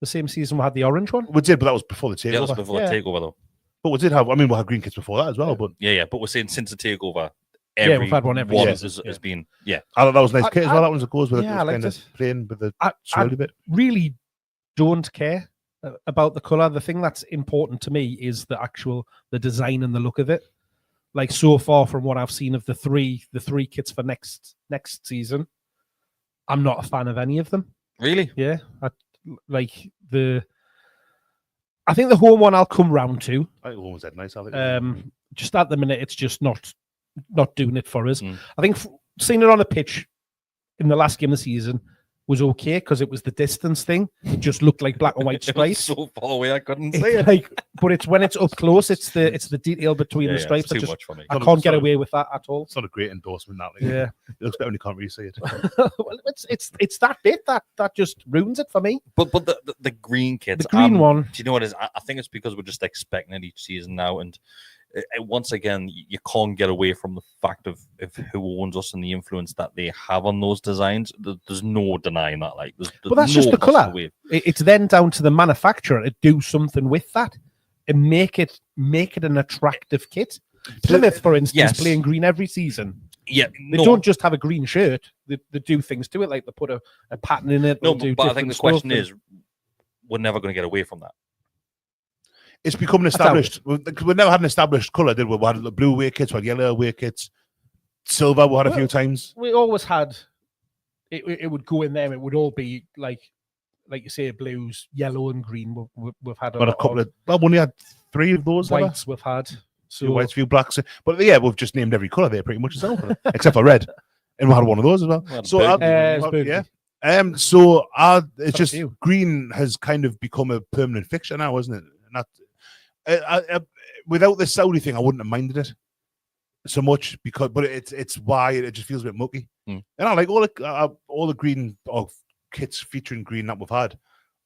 The same season we had the orange one. We did, but that was before the takeover. Yeah, that was before the takeover though. But we did have. I mean, we had green kits before that as well. But but we're saying since the takeover, we've had one every year. Has been. I thought that was a nice kit as well. That one goes with it. I kind of playing with the swirly bit. Really don't care about the color. The thing that's important to me is the design and the look of it. Like so far from what I've seen of the three kits for next season, I'm not a fan of any of them. Really? Yeah. I think the home one I'll come round to. I think the home was that nice. Just at the minute, it's just not doing it for us. I think seeing it on a pitch in the last game of the season was okay because it was the distance thing. It just looked like black and white stripes. So far away, I couldn't see it. But it's when it's up close. It's the detail between the stripes. It's too much for me. I can't get away with that at all. It's not a great endorsement. That it looks better when you can't really see it. Well, it's that bit that just ruins it for me. But the green kits, the green one. Do you know what it is? I think it's because we're just expecting it each season now, and once again, you can't get away from the fact of who owns us and the influence that they have on those designs. There's no denying that. But that's just the colour. It's then down to the manufacturer to do something with that and make it an attractive kit. Plymouth, for instance, playing green every season. Yeah, they don't just have a green shirt. They do things to it, like they put a pattern in it. No, but I think the question is, we're never going to get away from that. It's become established. We never had an established colour, did we? We had the blue away kits, we had yellow away kits, silver we had a few times. We always had, it would go in there, it would all be like you say, blues, yellow and green. We've had a couple of, we only had 3 of those. Whites we've had. So whites, few blacks. But yeah, we've just named every colour there pretty much as well, except for red. And we had one of those as well. It's just green has kind of become a permanent fixture now, isn't it? Without the Saudi thing, I wouldn't have minded it so much but it's why it just feels a bit mucky. And I like all the green kits featuring green that we've had.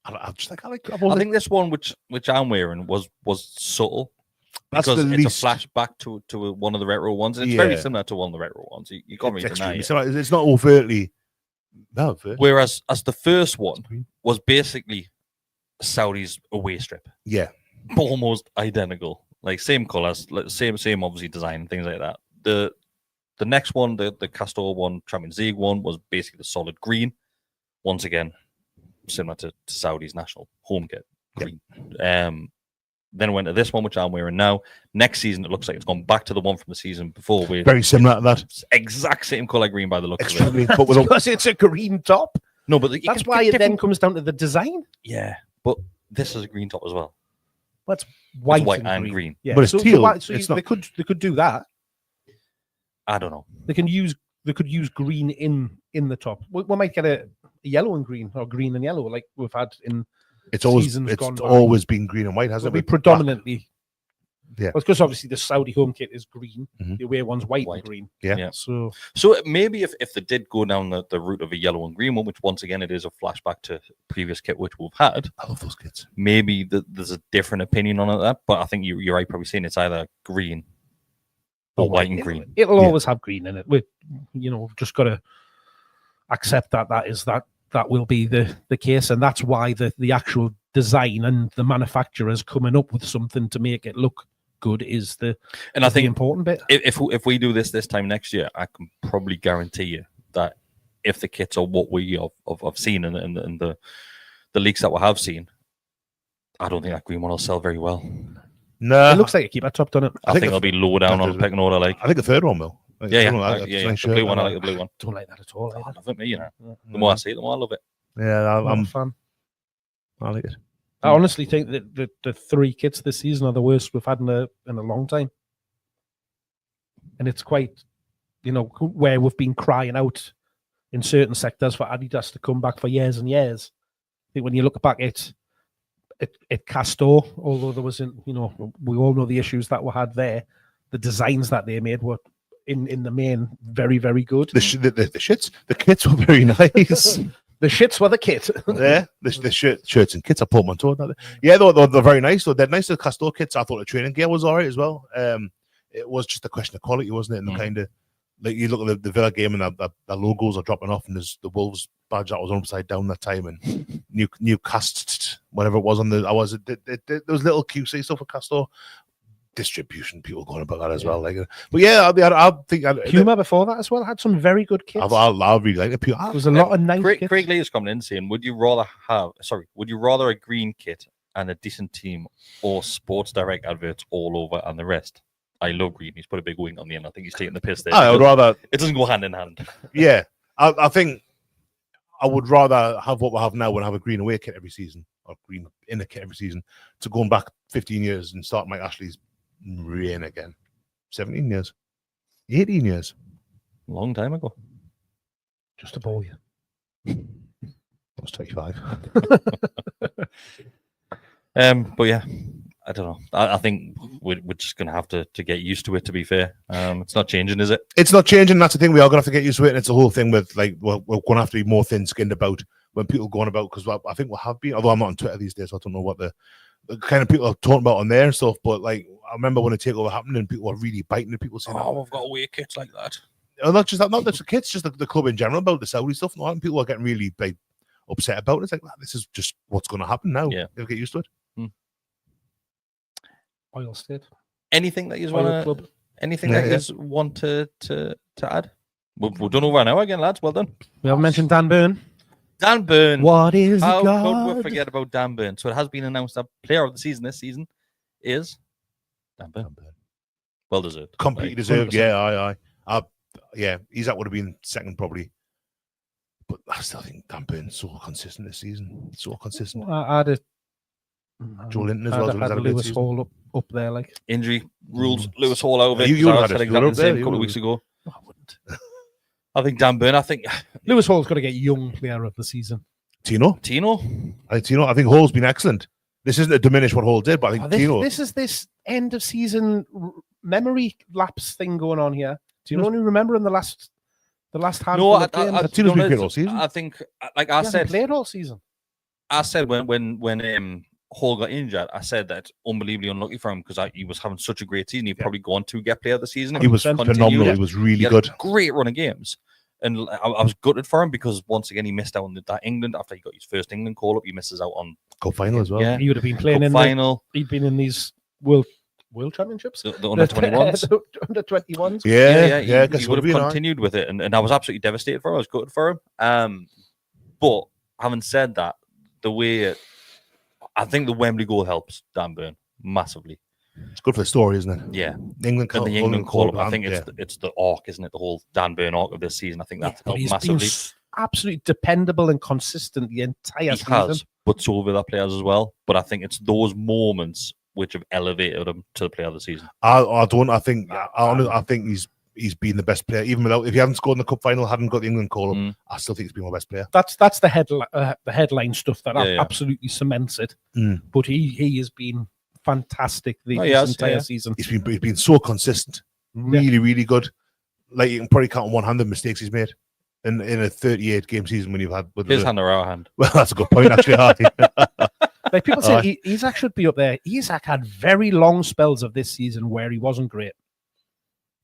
I think this one which I'm wearing was subtle. That's because the it's least. a flashback to one of the retro ones, and it's Yeah. very similar to one of the retro ones. You can't really deny it. It's not overtly. No, Whereas as the first one was basically Saudi's away strip, yeah, almost identical, like same colors, same obviously design, things like that. The next one, the Castor one, Champions League one, was basically the solid green. Once again, similar to Saudi's national home kit, green. Then went to this one, which I'm wearing now. Next season, it looks like it's gone back to the one from the season before. Very similar to that. Exact same color green by the looks Extremely, of it. but with Because it's a green top. No, but That's why it then comes down to the design. Yeah, but this is a green top as well. That's white, and green. Yeah, but it's teal. It's not... They could do that. I don't know. They could use green in the top. We might get a yellow and green or green and yellow like we've had in. It's always been green and white, hasn't it? Predominantly. Yeah, well, because obviously the Saudi home kit is green. The away one's white and green. Yeah. So maybe if they did go down the route of a yellow and green one, which once again it is a flashback to previous kit which we've had. I love those kits. Maybe there's a different opinion on it, but I think you're right. Probably saying it's either green or white and green. It'll always have green in it. We've just got to accept that will be the case, and that's why the actual design and the manufacturers coming up with something to make it look good is the important bit. If we do this time next year, I can probably guarantee you that if the kits are what we have seen in the leaks that we have seen, I don't think that green one will sell very well. No, it looks like a keeper top, doesn't it? I think it'll be low down on the pecking order. Like I think the third one will. Yeah. The blue one, I like the blue one. Don't like that at all. I love it, The more I see it, the more I love it. Yeah, I'm a fan. I like it. I honestly think that the three kits this season are the worst we've had in a long time, and it's quite, where we've been crying out in certain sectors for Adidas to come back for years and years. I think when you look back at Castor, although there wasn't, we all know the issues that were had there. The designs that they made were in the main very, very good. The kits were very nice. The shits were the kit. Yeah, the shirts and kits are portmanteau. Yeah, they're very nice. They're nice. The Castor kits, I thought the training gear was all right as well. It was just a question of quality, wasn't it? And the kind of, like, you look at the Villa game and the logos are dropping off, and there's the Wolves badge that was upside down that time, and Newcastle, whatever it was on there was little QC stuff for Castor. Distribution, people going about that as well. Like, but yeah, I think Puma before that as well had some very good kits. I really like it. There was a lot of nice kits. Craig Lee is coming in saying, would you rather a green kit and a decent team, or Sports Direct adverts all over and the rest? I love green. He's put a big wing on the end. I think he's taking the piss there. I would rather. It doesn't go hand in hand. Yeah, I think I would rather have what we have now and have a green away kit every season, or green inner kit every season, to going back 15 years and start Mike Ashley's reign again. 17 years, 18 years, long time ago. Just to bore you. I was 25. But yeah, I don't know. I think we're just going to have to get used to it, to be fair. It's not changing, is it? It's not changing. That's the thing. We are going to have to get used to it. And it's the whole thing with, like, we're going to have to be more thin-skinned about when people go on about, because I think we have been, although I'm not on Twitter these days, so I don't know what the kind of people are talking about on there and stuff. But, like, I remember when the takeover happened and people were really biting at people saying, we've got away kits like that. Not just that, not just the kids, just the club in general, about the Saudi stuff. And people are getting really, like, upset about it. It's like, this is just what's going to happen now. Yeah. They'll get used to it. Oil State. Anything that you want to add? We've done over an hour again, lads. Well done. We haven't mentioned Dan Burn. Dan Burn. What is How God? could we forget about Dan Burn? So it has been announced that player of the season this season is Dan Burn. Well deserved. Completely deserved. 100%. Yeah, yeah, that would have been second probably. But I still think Dan Burn's so consistent this season. So consistent. I had a Joe Linton as well. I had Lewis Hall up there, like injury rules. Lewis Hall over. You had exactly the same a couple of weeks ago. No, I wouldn't. I think Dan Burn. I think Lewis Hall's got to get young player of the season. Tino. I think Hall's been excellent. This isn't to diminish what Hall did, but I think Tino. This is this end of season memory lapse thing going on here. Do you only remember in the last handful of games? Tino's been played all season. I think, like I said, played all season. I said when Hall got injured, I said that unbelievably unlucky for him because he was having such a great season. He'd probably gone to get player of the season. He was phenomenal. He was really good. A great run of games. And I was gutted for him because once again he missed out on that England after he got his first England call up. He misses out on Cup final as well. Yeah, he would have been playing in final. He'd been in these World Championships, the under 21s, under 21s. Yeah. He would have continued with it, and I was absolutely devastated for him. I was gutted for him. But having said that, I think the Wembley goal helps Dan Burn massively. It's good for the story, isn't it? Yeah, the England call up. I think it's the arc, isn't it? The whole Dan Burn arc of this season. I think that's helped massively. Been absolutely dependable and consistent the entire season. Has, but so have other players as well. But I think it's those moments which have elevated him to the player of the season. I think he's been the best player, even without, if he hadn't scored in the cup final, hadn't got the England call up, I still think he's been our best player. That's the headline stuff that absolutely cements it. But he has been fantastic the entire season. He's been so consistent, really good. Like you can probably count on one hand the mistakes he's made in a 38 game season when you've had his hand or our hand. Well, that's a good point actually. Like people say, Isak should be up there. Isak had very long spells of this season where he wasn't great.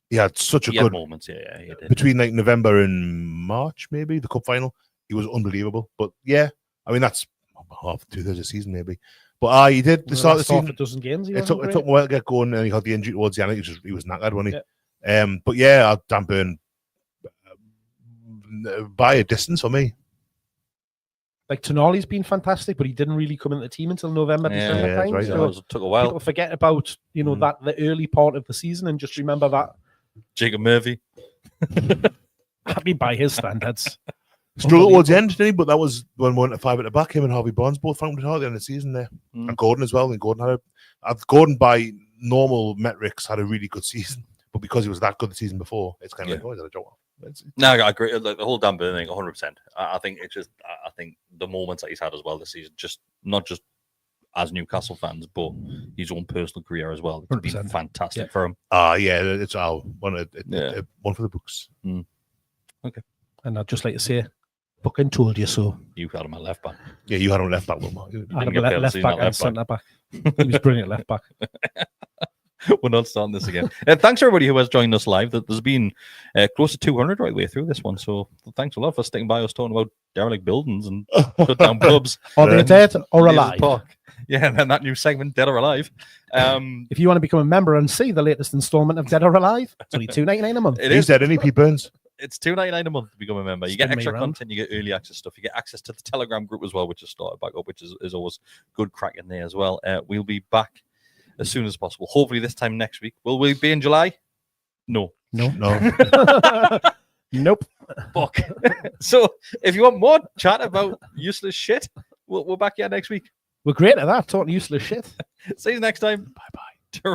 He had such a good moments. Yeah, he did. Between like November and March, maybe the cup final, he was unbelievable. But yeah, I mean that's half 2/3 of the season, maybe. But he did the start of the season. A dozen games. It took a while to get going, and he had the injury towards the end. He was knackered, wasn't he? But yeah, Dan Burn by a distance for me. Like Tonali's been fantastic, but he didn't really come into the team until November, December time. Right, so it took a while. People forget about that the early part of the season and just remember that. Jacob Murphy. I mean, by his standards. Struggled towards the end, didn't he? But that was when we went to 5 at the back. Him and Harvey Barnes both found it hard at the end of the season there. And Gordon as well. And Gordon Gordon by normal metrics had a really good season. But because he was that good the season before, it's kind of like, oh, is that a joke? No, I agree. Like, the whole Dan Burn thing, 100%. I think it's just, I think the moments that he's had as well this season, just not just as Newcastle fans, but his own personal career as well. It's been fantastic for him. It's one for the books. Okay. And I'd just like to say, fucking told you so. You had him at left back. Yeah, you had him left back. I had him at left back and centre back. He was brilliant left back. We're not starting this again. Thanks everybody who has joined us live. There's been close to 200 right way through this one, so thanks a lot for sticking by us talking about derelict buildings and shut down pubs. Are they dead or alive? Yeah, and then that new segment, Dead or Alive. If you want to become a member and see the latest installment of Dead or Alive, it's only $2.99 a month. He's dead, isn't he, Pete Burns? It's $2.99 a month to become a member. You get extra content, you get early access stuff, you get access to the Telegram group as well, which has started back up, which is always good crack in there as well. We'll be back as soon as possible. Hopefully this time next week. Will we be in July? No. Nope. Fuck. So if you want more chat about useless shit, we're back here next week. We're great at that, talking useless shit. See you next time. Bye-bye.